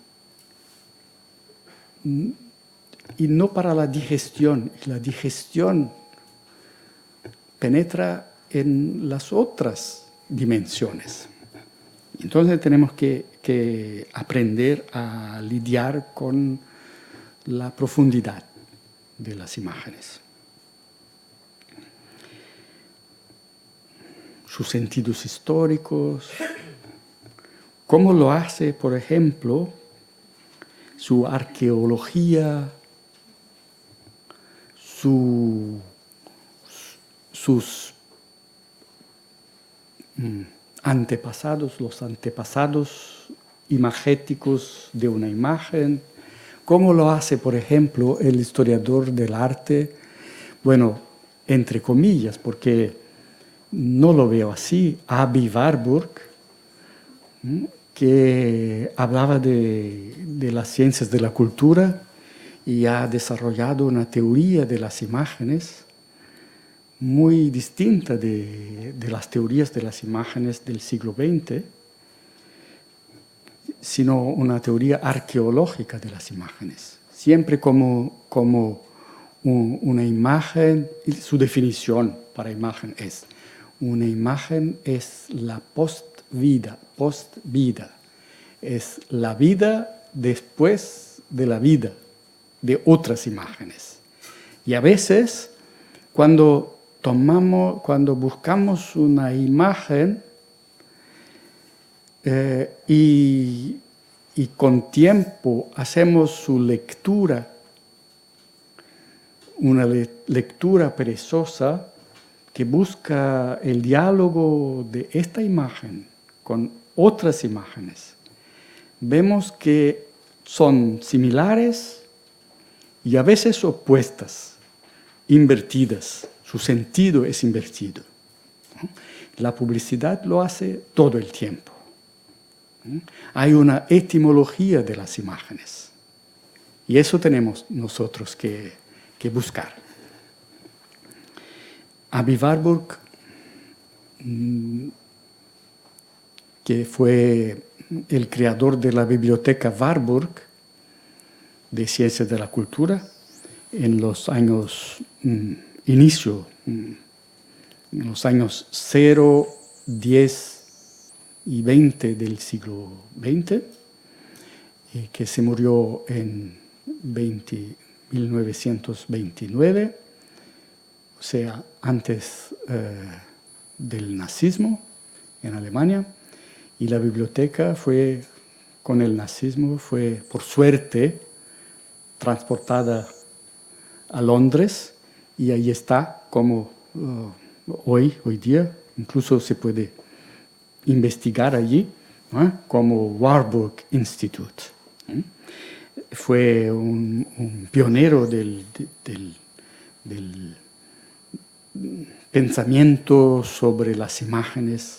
y no para la digestión. Y la digestión penetra en las otras dimensiones. Entonces tenemos que aprender a lidiar con la profundidad de las imágenes. Sus sentidos históricos, ¿Cómo lo hace, por ejemplo, su arqueología, sus antepasados, los antepasados imagéticos de una imagen? ¿Cómo lo hace, por ejemplo, el historiador del arte? Bueno, entre comillas, porque no lo veo así. Aby Warburg, que hablaba de las ciencias de la cultura y ha desarrollado una teoría de las imágenes muy distinta de las teorías de las imágenes del siglo XX, sino una teoría arqueológica de las imágenes. Siempre como una imagen, su definición para imagen es, una imagen es la post-vida, es la vida después de la vida de otras imágenes. Y a veces, cuando buscamos una imagen y con tiempo hacemos su lectura, una lectura perezosa que busca el diálogo de esta imagen con otras imágenes, vemos que son similares y a veces opuestas, invertidas. Su sentido es invertido. La publicidad lo hace todo el tiempo. Hay una etimología de las imágenes y eso tenemos nosotros que buscar. Aby Warburg, que fue el creador de la biblioteca Warburg de Ciencias de la Cultura en los años en los años 0, 10 y 20 del siglo XX, que se murió en 1929, o sea, antes del nazismo en Alemania, y la biblioteca con el nazismo fue, por suerte, transportada a Londres, y ahí está como hoy día, incluso se puede investigar allí, como Warburg Institute. Fue un pionero del pensamiento sobre las imágenes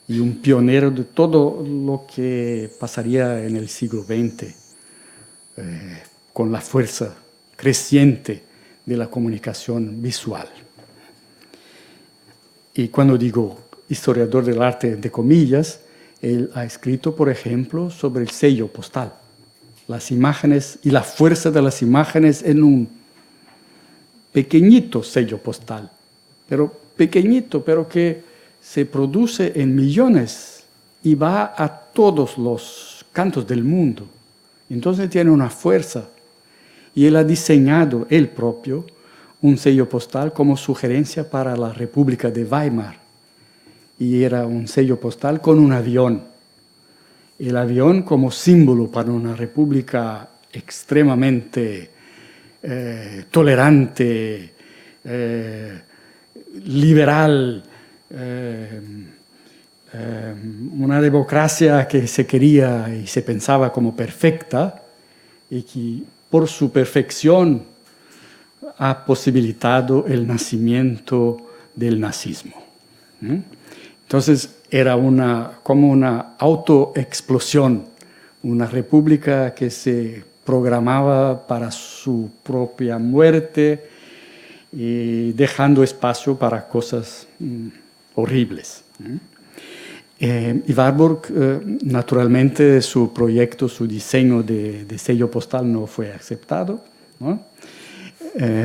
y un pionero de todo lo que pasaría en el siglo XX con la fuerza creciente de la comunicación visual. Y cuando digo historiador del arte, entre comillas, él ha escrito, por ejemplo, sobre el sello postal, las imágenes y la fuerza de las imágenes en un pequeñito sello postal, pero pequeñito, pero que se produce en millones y va a todos los cantos del mundo. Entonces tiene una fuerza. Y él ha diseñado, él propio, un sello postal como sugerencia para la República de Weimar. Y era un sello postal con un avión. El avión como símbolo para una república extremadamente tolerante, liberal, una democracia que se quería y se pensaba como perfecta y que por su perfección ha posibilitado el nacimiento del nazismo. Entonces era como una autoexplosión, una república que se programaba para su propia muerte y dejando espacio para cosas horribles. Y Warburg, naturalmente, su proyecto, su diseño de sello postal no fue aceptado, ¿no?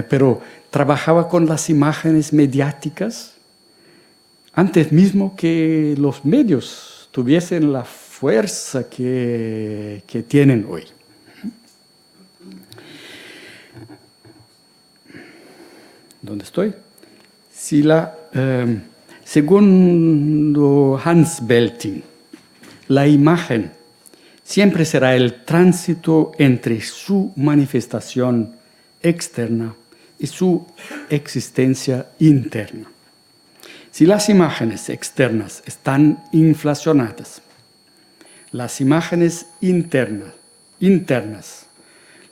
Pero trabajaba con las imágenes mediáticas antes mismo que los medios tuviesen la fuerza que tienen hoy. ¿Dónde estoy? Si según Hans Belting, La imagen siempre será el tránsito entre su manifestación externa y su existencia interna. Si las imágenes externas están inflacionadas, las imágenes internas,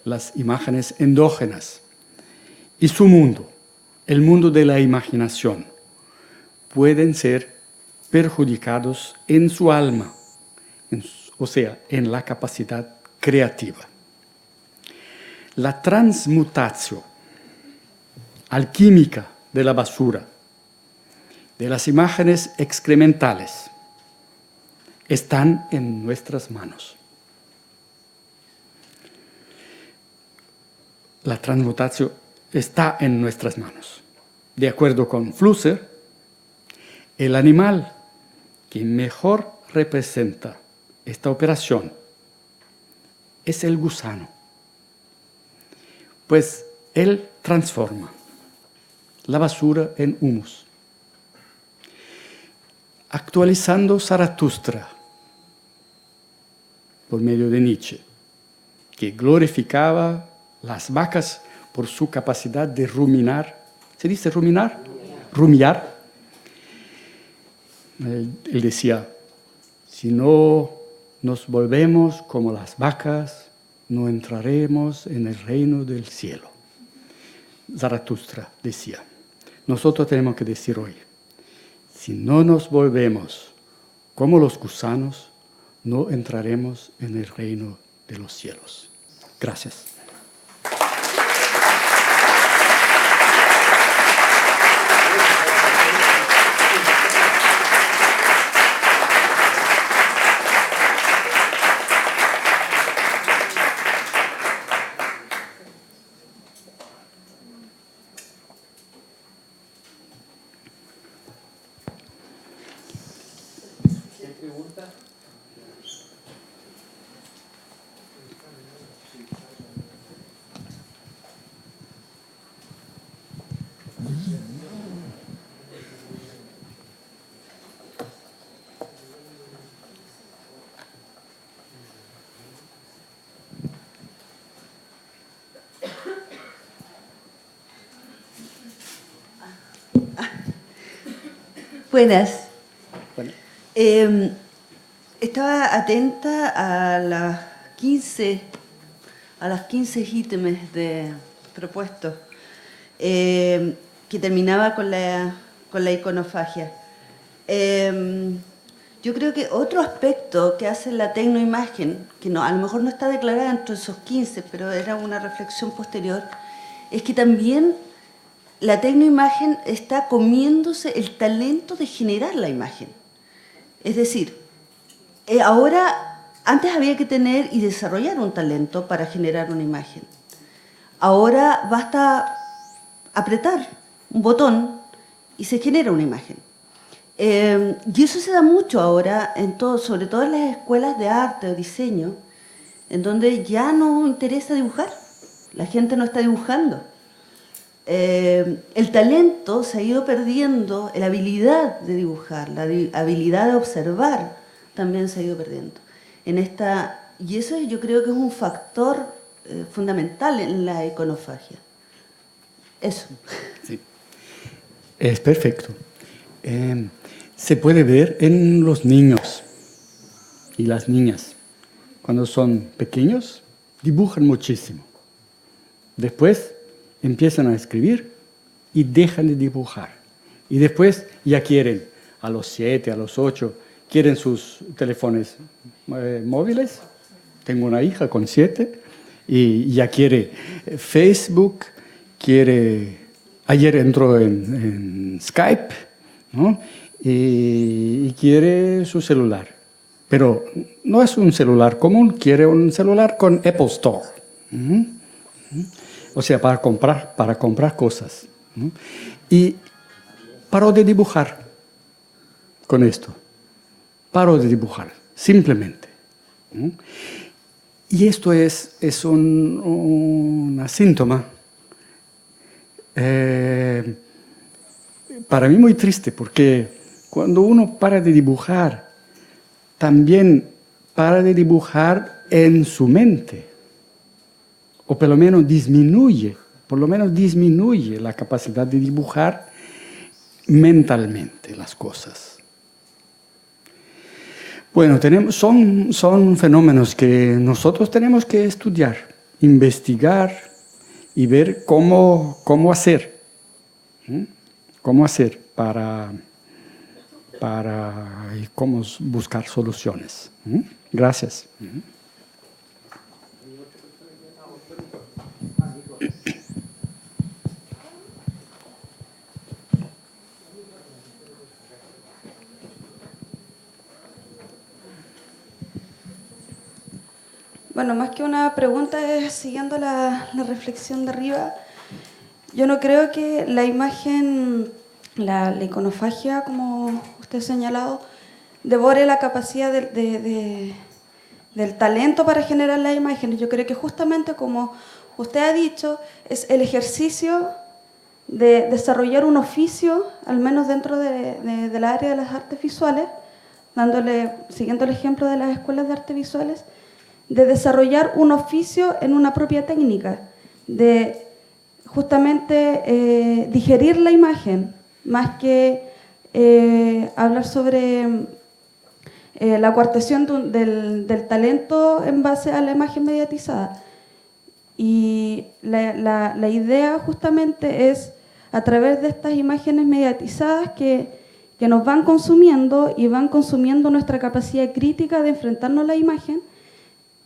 las imágenes endógenas y su mundo, el mundo de la imaginación, pueden ser perjudicados en su alma, o sea, en la capacidad creativa. La transmutación alquímica de la basura, de las imágenes excrementales, están en nuestras manos. La transmutación está en nuestras manos. De acuerdo con Flusser, el animal que mejor representa esta operación es el gusano, pues él transforma la basura en humus. Actualizando Zaratustra por medio de Nietzsche, que glorificaba las vacas por su capacidad de ruminar. ¿Se dice ruminar? Rumiar. Él decía, si no nos volvemos como las vacas, no entraremos en el reino del cielo. Zaratustra decía. Nosotros tenemos que decir hoy, si no nos volvemos como los gusanos, no entraremos en el reino de los cielos. Gracias. Buenas. Bueno. Estaba atenta a las 15 ítems de propuestos que terminaba con la iconofagia. Yo creo que otro aspecto que hace la tecnoimagen, que no, a lo mejor no está declarada entre esos 15, pero era una reflexión posterior, es que también la tecnoimagen está comiéndose el talento de generar la imagen. Es decir, ahora, antes había que tener y desarrollar un talento para generar una imagen. Ahora basta apretar un botón y se genera una imagen. Y eso se da mucho ahora, sobre todo en las escuelas de arte o diseño, en donde ya no interesa dibujar, la gente no está dibujando. El talento se ha ido perdiendo, la habilidad de dibujar, la habilidad de observar también se ha ido perdiendo. Y eso yo creo que es un factor fundamental en la iconofagia. Eso. Sí. Es perfecto. Se puede ver en los niños y las niñas. Cuando son pequeños, dibujan muchísimo. Después empiezan a escribir y dejan de dibujar. Y después ya quieren, a los 7, a los 8, quieren sus teléfonos móviles. Tengo una hija con 7 y ya quiere Facebook, ayer entró en Skype, ¿no? y quiere su celular. Pero no es un celular común, quiere un celular con Apple Store. O sea, para comprar cosas. Y paró de dibujar con esto. Paró de dibujar, simplemente. Y esto es un síntoma para mí muy triste, porque cuando uno para de dibujar, también para de dibujar en su mente, o por lo menos disminuye la capacidad de dibujar mentalmente las cosas. Bueno, son fenómenos que nosotros tenemos que estudiar, investigar y ver cómo hacer. ¿Cómo hacer para y cómo buscar soluciones? Gracias. Bueno, más que una pregunta es siguiendo la reflexión de arriba. Yo no creo que la imagen, la iconofagia, como usted ha señalado, devore la capacidad del talento para generar las imágenes. Yo creo que justamente como usted ha dicho, es el ejercicio de desarrollar un oficio, al menos dentro de la área de las artes visuales, siguiendo el ejemplo de las escuelas de artes visuales, de desarrollar un oficio en una propia técnica, de justamente digerir la imagen, más que hablar sobre la coartación del talento en base a la imagen mediatizada. Y la idea justamente es, a través de estas imágenes mediatizadas que nos van consumiendo y van consumiendo nuestra capacidad crítica de enfrentarnos a la imagen,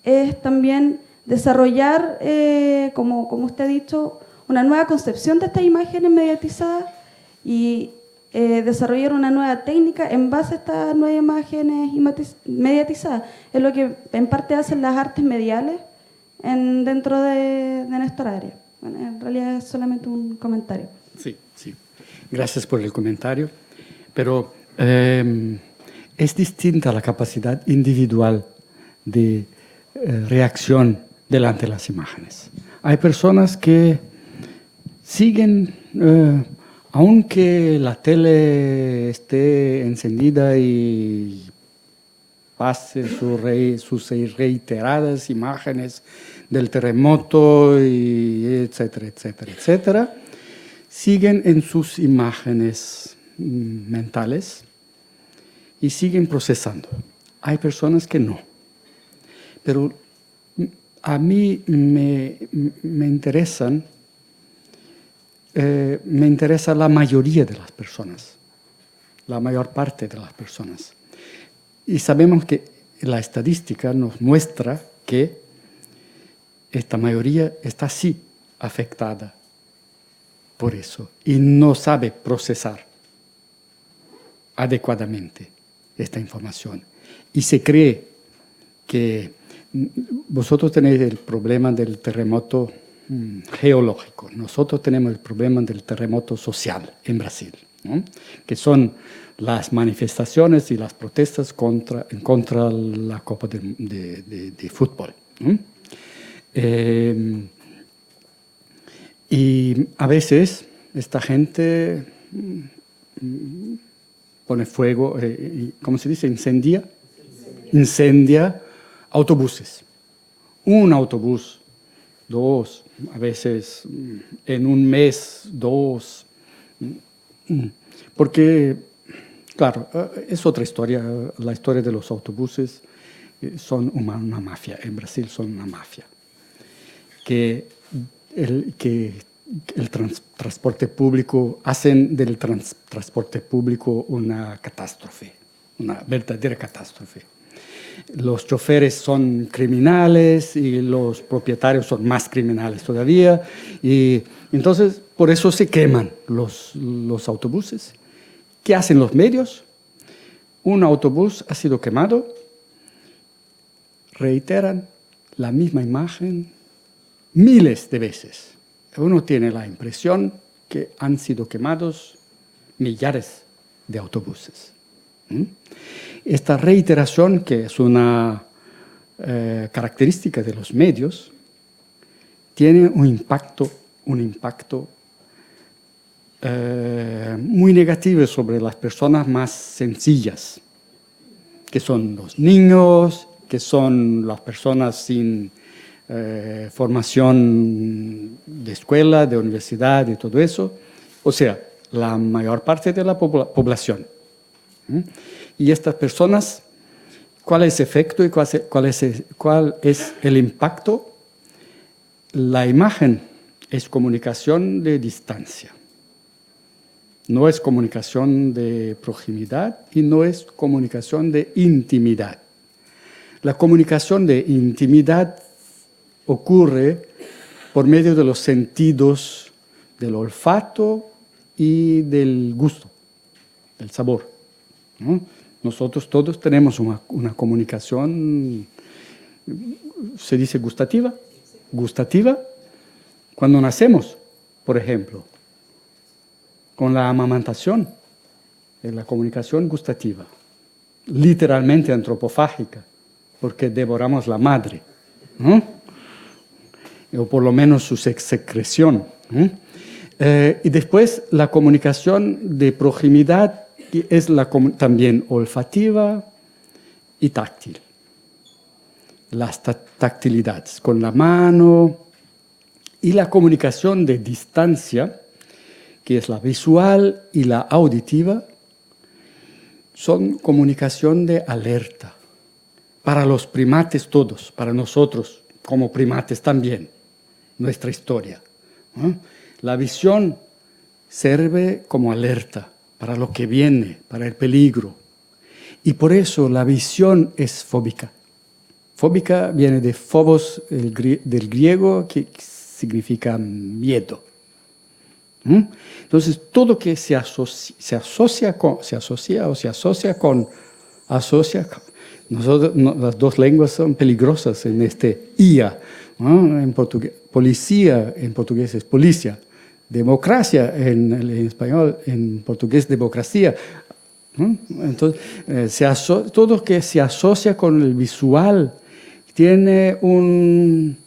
es también desarrollar, como usted ha dicho, una nueva concepción de estas imágenes mediatizadas y desarrollar una nueva técnica en base a estas nuevas imágenes mediatizadas. Es lo que en parte hacen las artes mediales dentro de nuestra área. Bueno, en realidad es solamente un comentario. Sí. Gracias por el comentario. Pero es distinta la capacidad individual de reacción delante de las imágenes. Hay personas que siguen, aunque la tele esté encendida y pase sus reiteradas imágenes del terremoto, y etcétera, siguen en sus imágenes mentales y siguen procesando. Hay personas que no. Pero a mí me interesa la mayoría de las personas, la mayor parte de las personas. Y sabemos que la estadística nos muestra que esta mayoría está sí afectada por eso y no sabe procesar adecuadamente esta información. Y se cree que vosotros tenéis el problema del terremoto geológico, nosotros tenemos el problema del terremoto social en Brasil, ¿no? Que son las manifestaciones y las protestas en contra la Copa de fútbol, ¿no? Y a veces esta gente pone fuego, ¿cómo se dice? Incendia autobuses. Un autobús, dos, a veces en un mes, dos. Porque, claro, es otra historia. La historia de los autobuses son una mafia. En Brasil son una mafia. Que el transporte público, hacen del transporte público una catástrofe, una verdadera catástrofe. Los choferes son criminales y los propietarios son más criminales todavía. Y entonces, por eso se queman los autobuses. ¿Qué hacen los medios? Un autobús ha sido quemado, reiteran la misma imagen miles de veces. Uno tiene la impresión que han sido quemados millares de autobuses. Esta reiteración, que es una característica de los medios, tiene un impacto muy negativo sobre las personas más sencillas, que son los niños, que son las personas sin formación de escuela, de universidad y todo eso. O sea, la mayor parte de la población. Y estas personas, ¿cuál es el efecto y cuál es el impacto? La imagen es comunicación de distancia. No es comunicación de proximidad y no es comunicación de intimidad. La comunicación de intimidad ocurre por medio de los sentidos del olfato y del gusto, del sabor, ¿no? Nosotros todos tenemos una comunicación, se dice gustativa, cuando nacemos, por ejemplo, con la amamantación, es la comunicación gustativa, literalmente antropofágica, porque devoramos la madre, ¿no? O por lo menos su secreción, ¿no? Y después la comunicación de proximidad es también olfativa y táctil. Las tactilidades con la mano y la comunicación de distancia, que es la visual y la auditiva, son comunicación de alerta. Para los primates todos, para nosotros como primates también, nuestra historia, ¿no? La visión sirve como alerta para lo que viene, para el peligro. Y por eso la visión es fóbica. Fóbica viene de phobos, del griego, que significa miedo. Entonces, todo que se asocia con, nosotros, las dos lenguas son peligrosas en este IA, ¿no? En portugués, policía en portugués es policia, democracia en español, en portugués democracia, ¿no? Entonces, todo que se asocia con el visual tiene un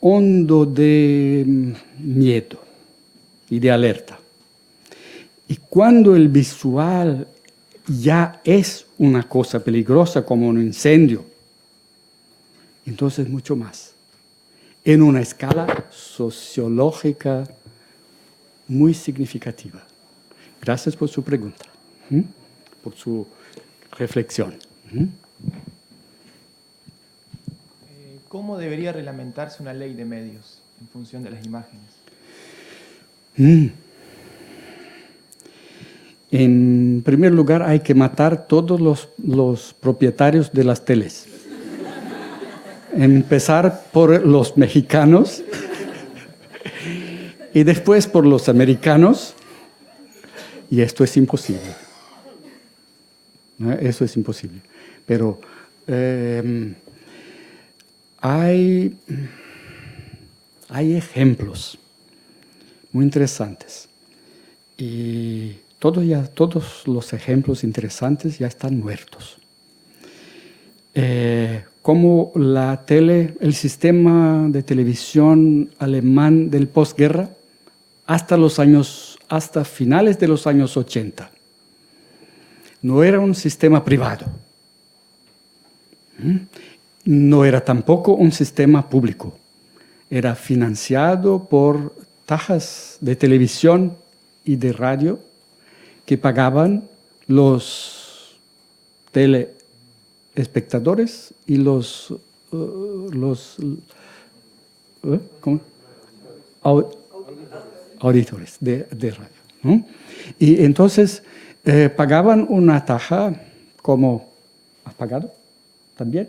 hondo de miedo y de alerta. Y cuando el visual ya es una cosa peligrosa como un incendio, entonces mucho más. En una escala sociológica muy significativa. Gracias por su pregunta, por su reflexión. ¿Cómo debería reglamentarse una ley de medios en función de las imágenes? En primer lugar, hay que matar todos los propietarios de las teles. Empezar por los mexicanos y después por los americanos. Y esto es imposible. Eso es imposible. Pero hay ejemplos muy interesantes. Y todos los ejemplos interesantes ya están muertos. Como el sistema de televisión alemán del posguerra, hasta finales de los años 80, no era un sistema privado. No era tampoco un sistema público. Era financiado por tajas de televisión y de radio que pagaban los telespectadores y los auditores de radio, ¿no? Y entonces pagaban una taja como... ¿Has pagado también?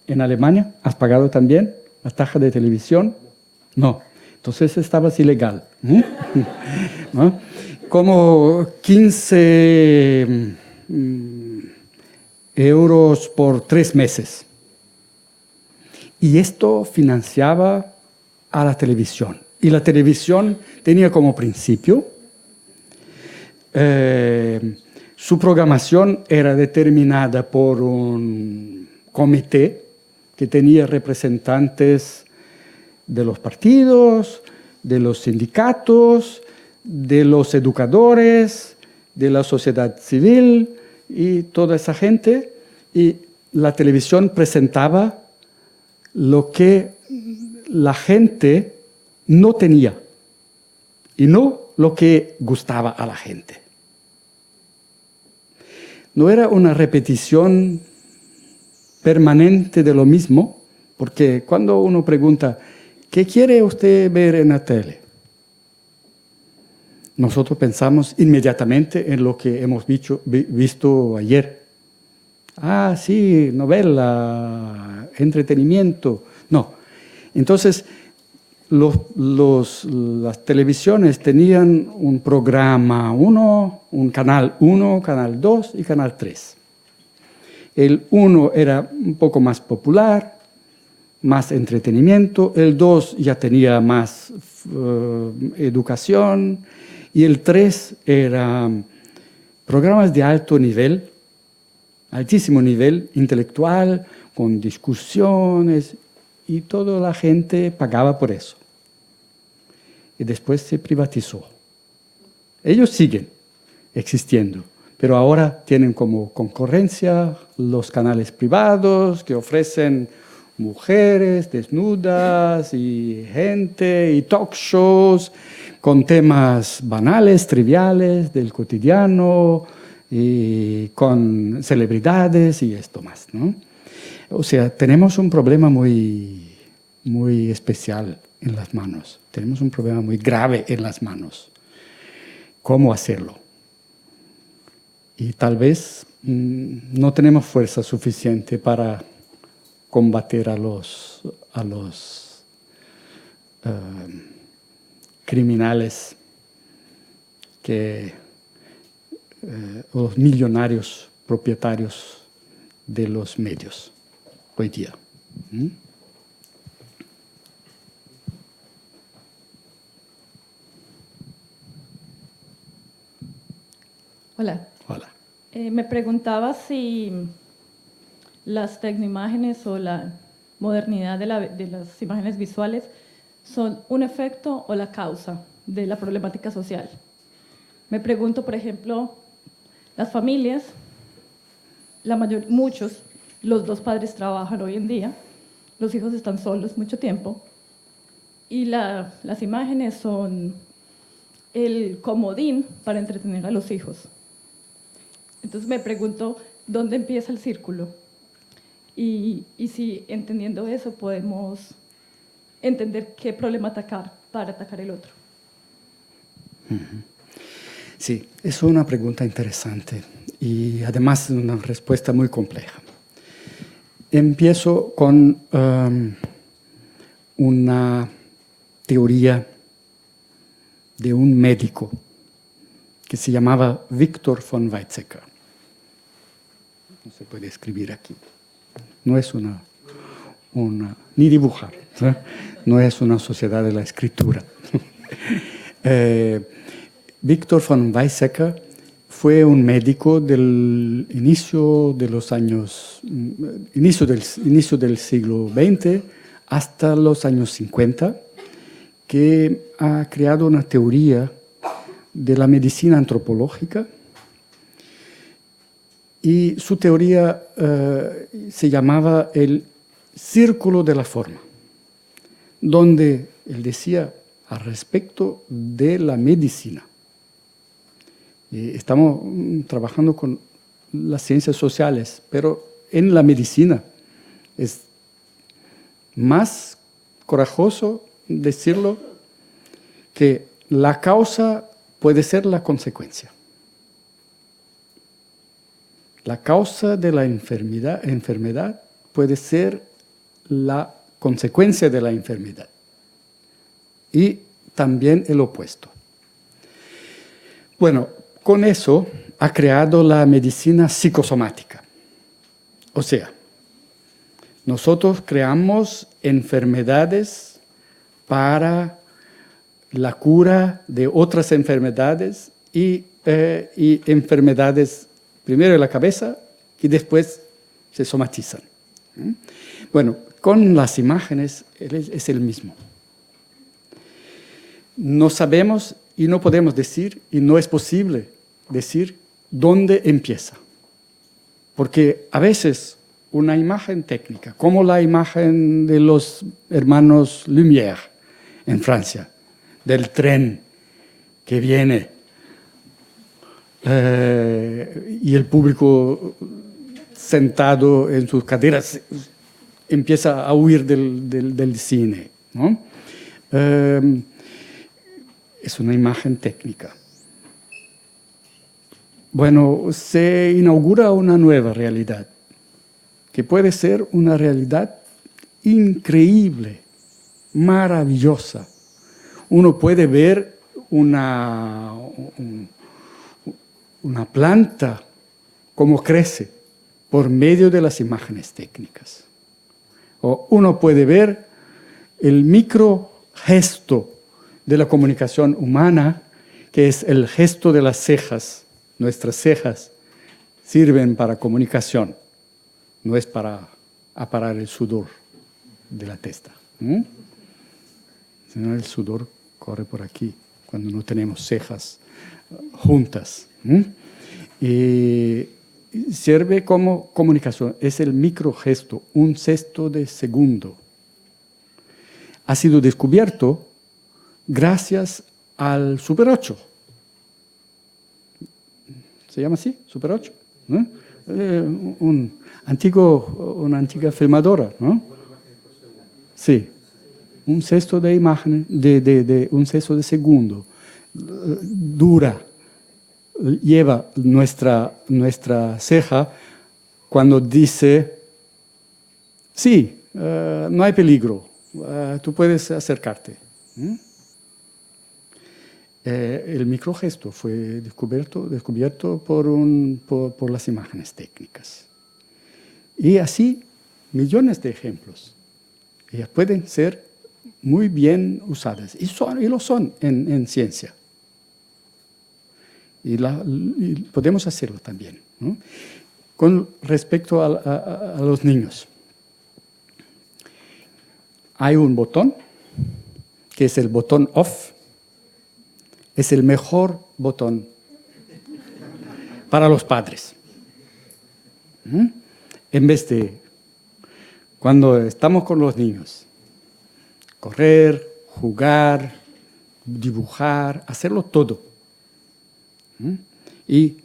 ¿En Alemania has pagado también la taja de televisión? No. Entonces estabas ilegal, ¿no? Como 15 euros por 3 meses. Y esto financiaba a la televisión. Y la televisión tenía como principio, su programación era determinada por un comité que tenía representantes de los partidos, de los sindicatos, de los educadores, de la sociedad civil y toda esa gente, y la televisión presentaba lo que la gente no tenía y no lo que gustaba a la gente. No era una repetición permanente de lo mismo, porque cuando uno pregunta, ¿qué quiere usted ver en la tele? Nosotros pensamos inmediatamente en lo que hemos visto ayer. Ah, sí, novela, entretenimiento. No. Entonces, las televisiones tenían un programa 1, un canal 1, canal 2 y canal 3. El 1 era un poco más popular, más entretenimiento. El 2 ya tenía más educación. Y el 3 era programas de alto nivel, altísimo nivel intelectual, con discusiones, y toda la gente pagaba por eso. Y después se privatizó. Ellos siguen existiendo, pero ahora tienen como concurrencia los canales privados que ofrecen mujeres desnudas y gente y talk shows con temas banales, triviales del cotidiano y con celebridades y esto más, ¿no? O sea, tenemos un problema muy especial en las manos. Tenemos un problema muy grave en las manos. ¿Cómo hacerlo? Y tal vez no tenemos fuerza suficiente para combatir a los criminales, los millonarios propietarios de los medios hoy día. Hola. Hola. Me preguntaba si las tecnoimágenes o la modernidad de las imágenes visuales son un efecto o la causa de la problemática social. Me pregunto, por ejemplo, las familias, muchos, los dos padres trabajan hoy en día, los hijos están solos mucho tiempo, y las imágenes son el comodín para entretener a los hijos. Entonces me pregunto, ¿dónde empieza el círculo? Y si entendiendo eso podemos entender qué problema atacar para atacar el otro. Sí, es una pregunta interesante y además una respuesta muy compleja. Empiezo con una teoría de un médico que se llamaba Victor von Weizsäcker. No se puede escribir aquí. No es ni dibujar, ¿sí? No es una sociedad de la escritura. Victor von Weizsäcker fue un médico del inicio del siglo XX hasta los años 50, que ha creado una teoría de la medicina antropológica, y su teoría se llamaba el círculo de la forma, donde él decía al respecto de la medicina. Estamos trabajando con las ciencias sociales, pero en la medicina es más corajoso decirlo que la causa puede ser la consecuencia. La causa de la enfermedad puede ser la consecuencia de la enfermedad. Y también el opuesto. Bueno, con eso ha creado la medicina psicosomática. O sea, nosotros creamos enfermedades para la cura de otras enfermedades y enfermedades primero en la cabeza y después se somatizan. Bueno, con las imágenes es el mismo. No sabemos y no podemos decir, y no es posible decir, dónde empieza. Porque a veces una imagen técnica, como la imagen de los hermanos Lumière en Francia, del tren que viene y el público sentado en sus caderas empieza a huir del cine, ¿no? Es una imagen técnica. Bueno, se inaugura una nueva realidad, que puede ser una realidad increíble, maravillosa. Uno puede ver una planta cómo crece por medio de las imágenes técnicas. O uno puede ver el micro gesto de la comunicación humana, que es el gesto de las cejas. Nuestras cejas sirven para comunicación, no es para aparar el sudor de la testa. Sino el sudor corre por aquí, cuando no tenemos cejas juntas. Y sirve como comunicación, es el microgesto, un sexto de segundo. Ha sido descubierto gracias al Super 8. ¿Se llama así? ¿Super 8? ¿No? Una antigua filmadora, ¿no? Sí. Un sexto de imagen, un sexto de segundo. Dura. Lleva nuestra ceja cuando dice, sí, no hay peligro, tú puedes acercarte. El microgesto fue descubierto por las imágenes técnicas. Y así, millones de ejemplos. Ellas pueden ser muy bien usadas, y lo son en ciencia. Y podemos hacerlo también, ¿no? Con respecto a los niños, hay un botón, que es el botón off. Es el mejor botón para los padres. En vez de, cuando estamos con los niños, correr, jugar, dibujar, hacerlo todo. Y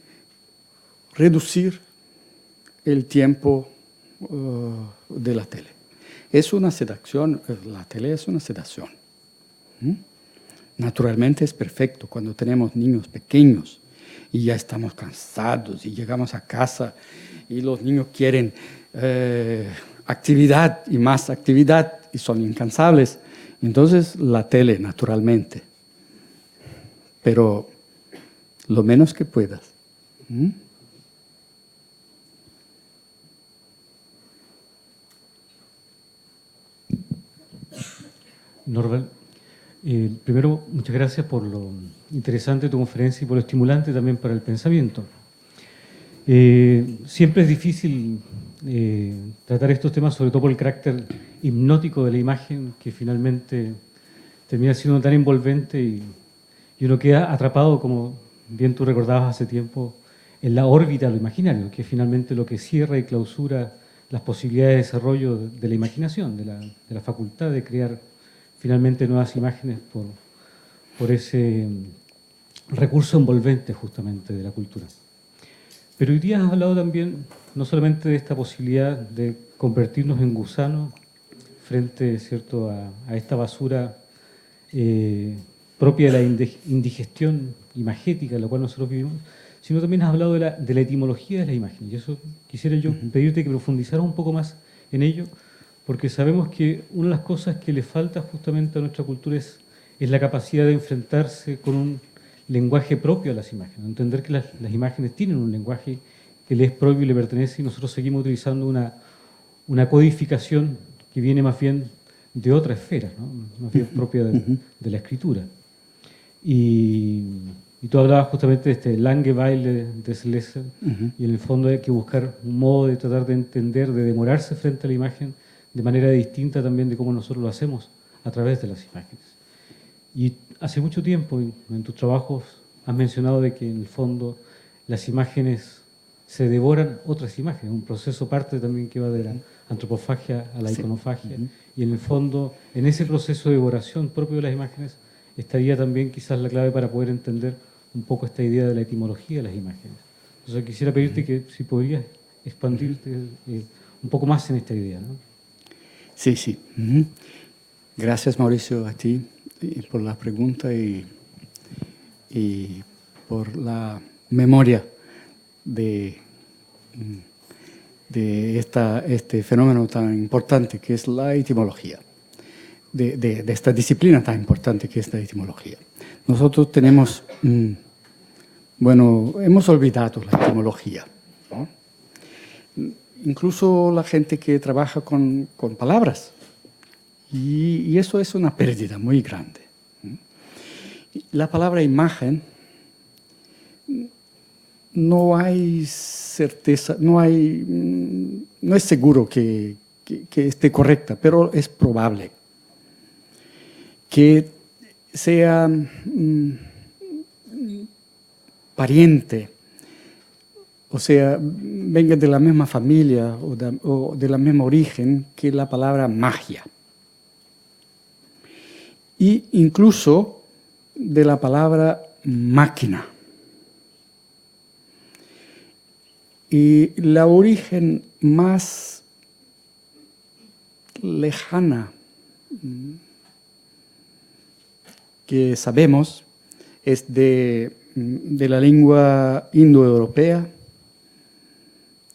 reducir el tiempo de la tele. Es una sedación, la tele es una sedación. Naturalmente es perfecto cuando tenemos niños pequeños y ya estamos cansados y llegamos a casa y los niños quieren actividad y más actividad y son incansables. Entonces la tele, naturalmente. Pero lo menos que puedas. Norval, primero, muchas gracias por lo interesante de tu conferencia y por lo estimulante también para el pensamiento. Siempre es difícil tratar estos temas, sobre todo por el carácter hipnótico de la imagen, que finalmente termina siendo tan envolvente y uno queda atrapado, como bien tú recordabas hace tiempo, en la órbita de lo imaginario, que es finalmente lo que cierra y clausura las posibilidades de desarrollo de la imaginación, de la facultad de crear finalmente nuevas imágenes por ese recurso envolvente justamente de la cultura. Pero hoy día has hablado también no solamente de esta posibilidad de convertirnos en gusanos frente, ¿cierto?, a esta basura propia de la indigestión imagética en la cual nosotros vivimos, sino también has hablado de la etimología de la imagen. Y eso quisiera yo pedirte que profundizaras un poco más en ello, porque sabemos que una de las cosas que le falta justamente a nuestra cultura es la capacidad de enfrentarse con un lenguaje propio a las imágenes, entender que las imágenes tienen un lenguaje que le es propio y le pertenece, y nosotros seguimos utilizando una codificación que viene más bien de otra esfera, ¿no? Más bien propia de la escritura. Y tú hablabas justamente de este Langeweile de Slessel, y en el fondo hay que buscar un modo de tratar de entender, de demorarse frente a la imagen de manera distinta también de cómo nosotros lo hacemos a través de las imágenes. Y hace mucho tiempo en tus trabajos has mencionado de que en el fondo las imágenes se devoran otras imágenes, un proceso parte también que va de la antropofagia a la iconofagia, y en el fondo, en ese proceso de devoración propio de las imágenes, estaría también quizás la clave para poder entender un poco esta idea de la etimología de las imágenes. Entonces quisiera pedirte que si podrías expandirte un poco más en esta idea, ¿no? Sí, sí. Gracias, Mauricio, a ti por la pregunta y por la memoria de este fenómeno tan importante que es la etimología, de esta disciplina tan importante que es la etimología. Nosotros tenemos, hemos olvidado la etimología, ¿no? Incluso la gente que trabaja con palabras, y eso es una pérdida muy grande. La palabra imagen, no hay certeza, no es seguro que esté correcta, pero es probable que sea pariente, o sea, venga de la misma familia o de la misma origen que la palabra magia. Y incluso de la palabra máquina. Y la origen más lejana que sabemos es de la lengua indoeuropea,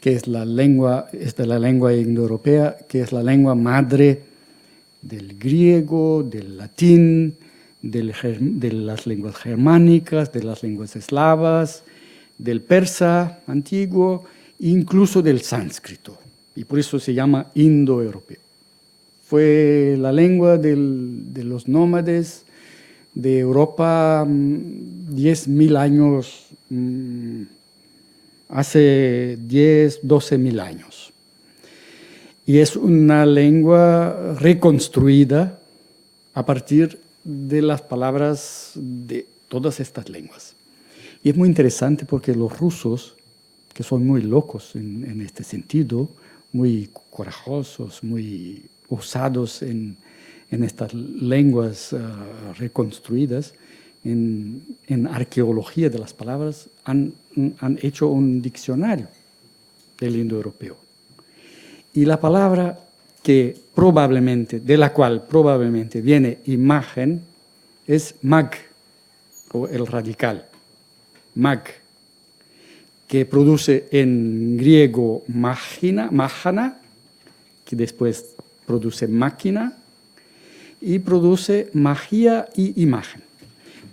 que es de la lengua indoeuropea, que es la lengua madre del griego, del latín, de las lenguas germánicas, de las lenguas eslavas, del persa antiguo, incluso del sánscrito, y por eso se llama indoeuropeo. Fue la lengua de los nómades de Europa 10.000 años, hace 12.000 años. Y es una lengua reconstruida a partir de las palabras de todas estas lenguas. Y es muy interesante porque los rusos, que son muy locos en este sentido, muy corajosos, muy usados en estas lenguas reconstruidas, en arqueología de las palabras, han hecho un diccionario del indoeuropeo. Y la palabra de la cual probablemente viene imagen es mag, o el radical, mag, que produce en griego mágina, que después produce máquina, y produce magia y imagen.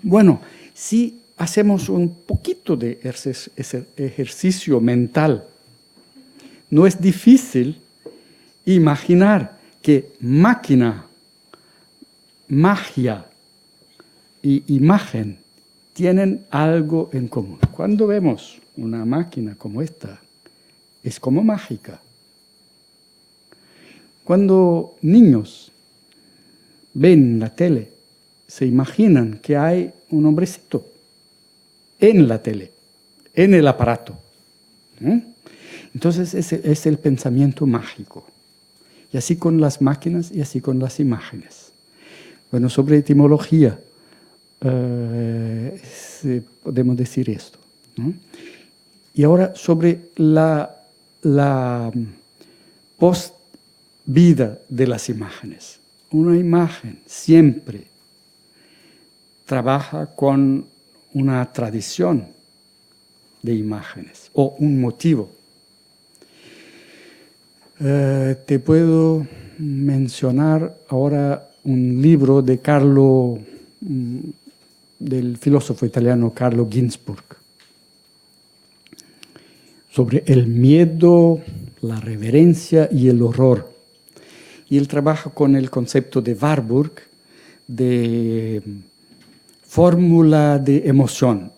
Bueno, si hacemos un poquito de ejercicio mental, no es difícil imaginar que máquina, magia y imagen tienen algo en común. Cuando vemos una máquina como esta, es como mágica. Cuando niños ven la tele, se imaginan que hay un hombrecito en la tele, en el aparato. Entonces ese es el pensamiento mágico. Y así con las máquinas y así con las imágenes. Bueno, sobre etimología podemos decir esto, ¿no? Y ahora sobre la post-vida de las imágenes. Una imagen siempre trabaja con una tradición de imágenes o un motivo. Te puedo mencionar ahora un libro de del filósofo italiano Carlo Ginzburg, sobre el miedo, la reverencia y el horror. Y él trabaja con el concepto de Warburg, de fórmula de emoción.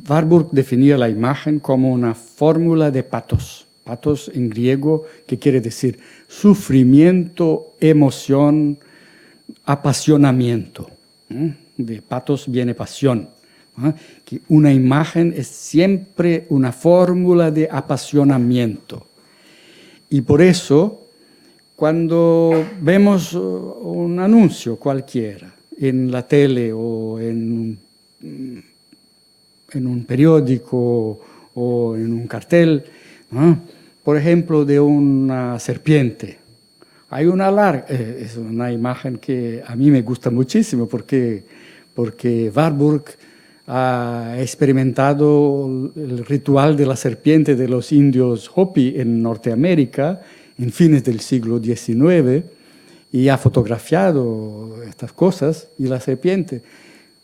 Warburg definía la imagen como una fórmula de pathos. Pathos en griego, que quiere decir sufrimiento, emoción, apasionamiento. de patos viene pasión, que una imagen es siempre una fórmula de apasionamiento. Y por eso, cuando vemos un anuncio cualquiera en la tele o en un periódico o en un cartel, por ejemplo, de una serpiente, hay es una imagen que a mí me gusta muchísimo porque Warburg ha experimentado el ritual de la serpiente de los indios Hopi en Norteamérica en fines del siglo XIX y ha fotografiado estas cosas, y la serpiente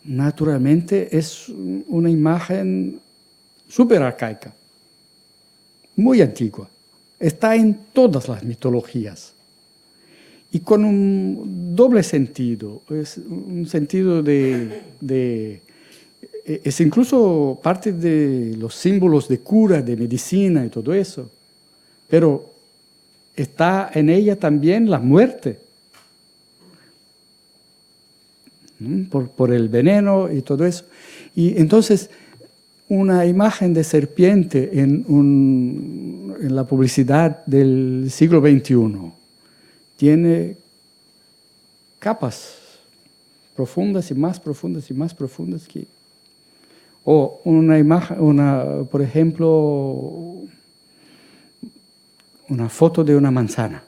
naturalmente es una imagen súper arcaica, muy antigua, está en todas las mitologías y con un doble sentido, es un sentido es incluso parte de los símbolos de cura, de medicina y todo eso, pero está en ella también la muerte, por el veneno y todo eso. Y entonces una imagen de serpiente en la publicidad del siglo XXI tiene capas profundas y más profundas y más profundas que... O una imagen, por ejemplo, una foto de una manzana.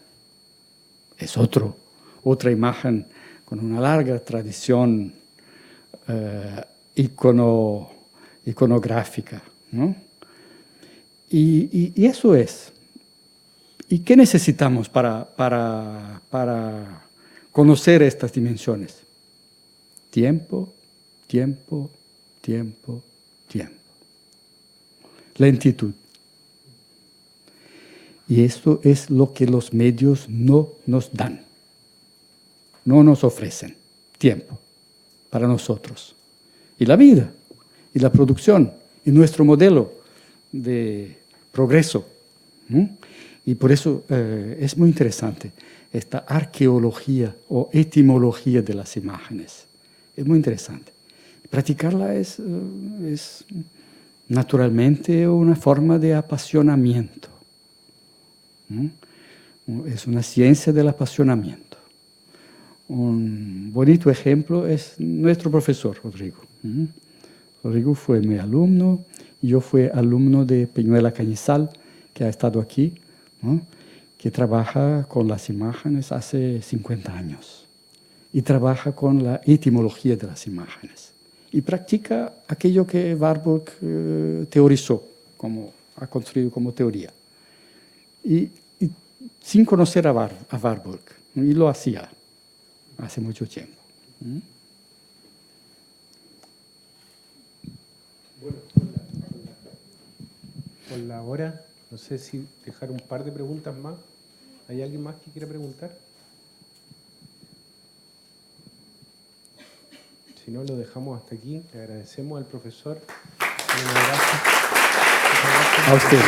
Es otra imagen con una larga tradición iconográfica, ¿no? Y eso es. ¿Y qué necesitamos para conocer estas dimensiones? Tiempo, tiempo, tiempo, tiempo. Lentitud. Y esto es lo que los medios no nos dan, no nos ofrecen. Tiempo para nosotros. Y la vida, y la producción, y nuestro modelo de progreso. Y por eso es muy interesante esta arqueología o etimología de las imágenes. Es muy interesante. Practicarla es naturalmente una forma de apasionamiento. Es una ciencia del apasionamiento. Un bonito ejemplo es nuestro profesor, Rodrigo. Rodrigo fue mi alumno y yo fui alumno de Peñuela Cañizal, que ha estado aquí, que trabaja con las imágenes hace 50 años y trabaja con la etimología de las imágenes y practica aquello que Warburg teorizó, ha construido como teoría. Y sin conocer a Warburg, y lo hacía hace mucho tiempo. Bueno, por la hora, no sé si dejar un par de preguntas más. ¿Hay alguien más que quiera preguntar? Si no, lo dejamos hasta aquí. Le agradecemos al profesor. A usted.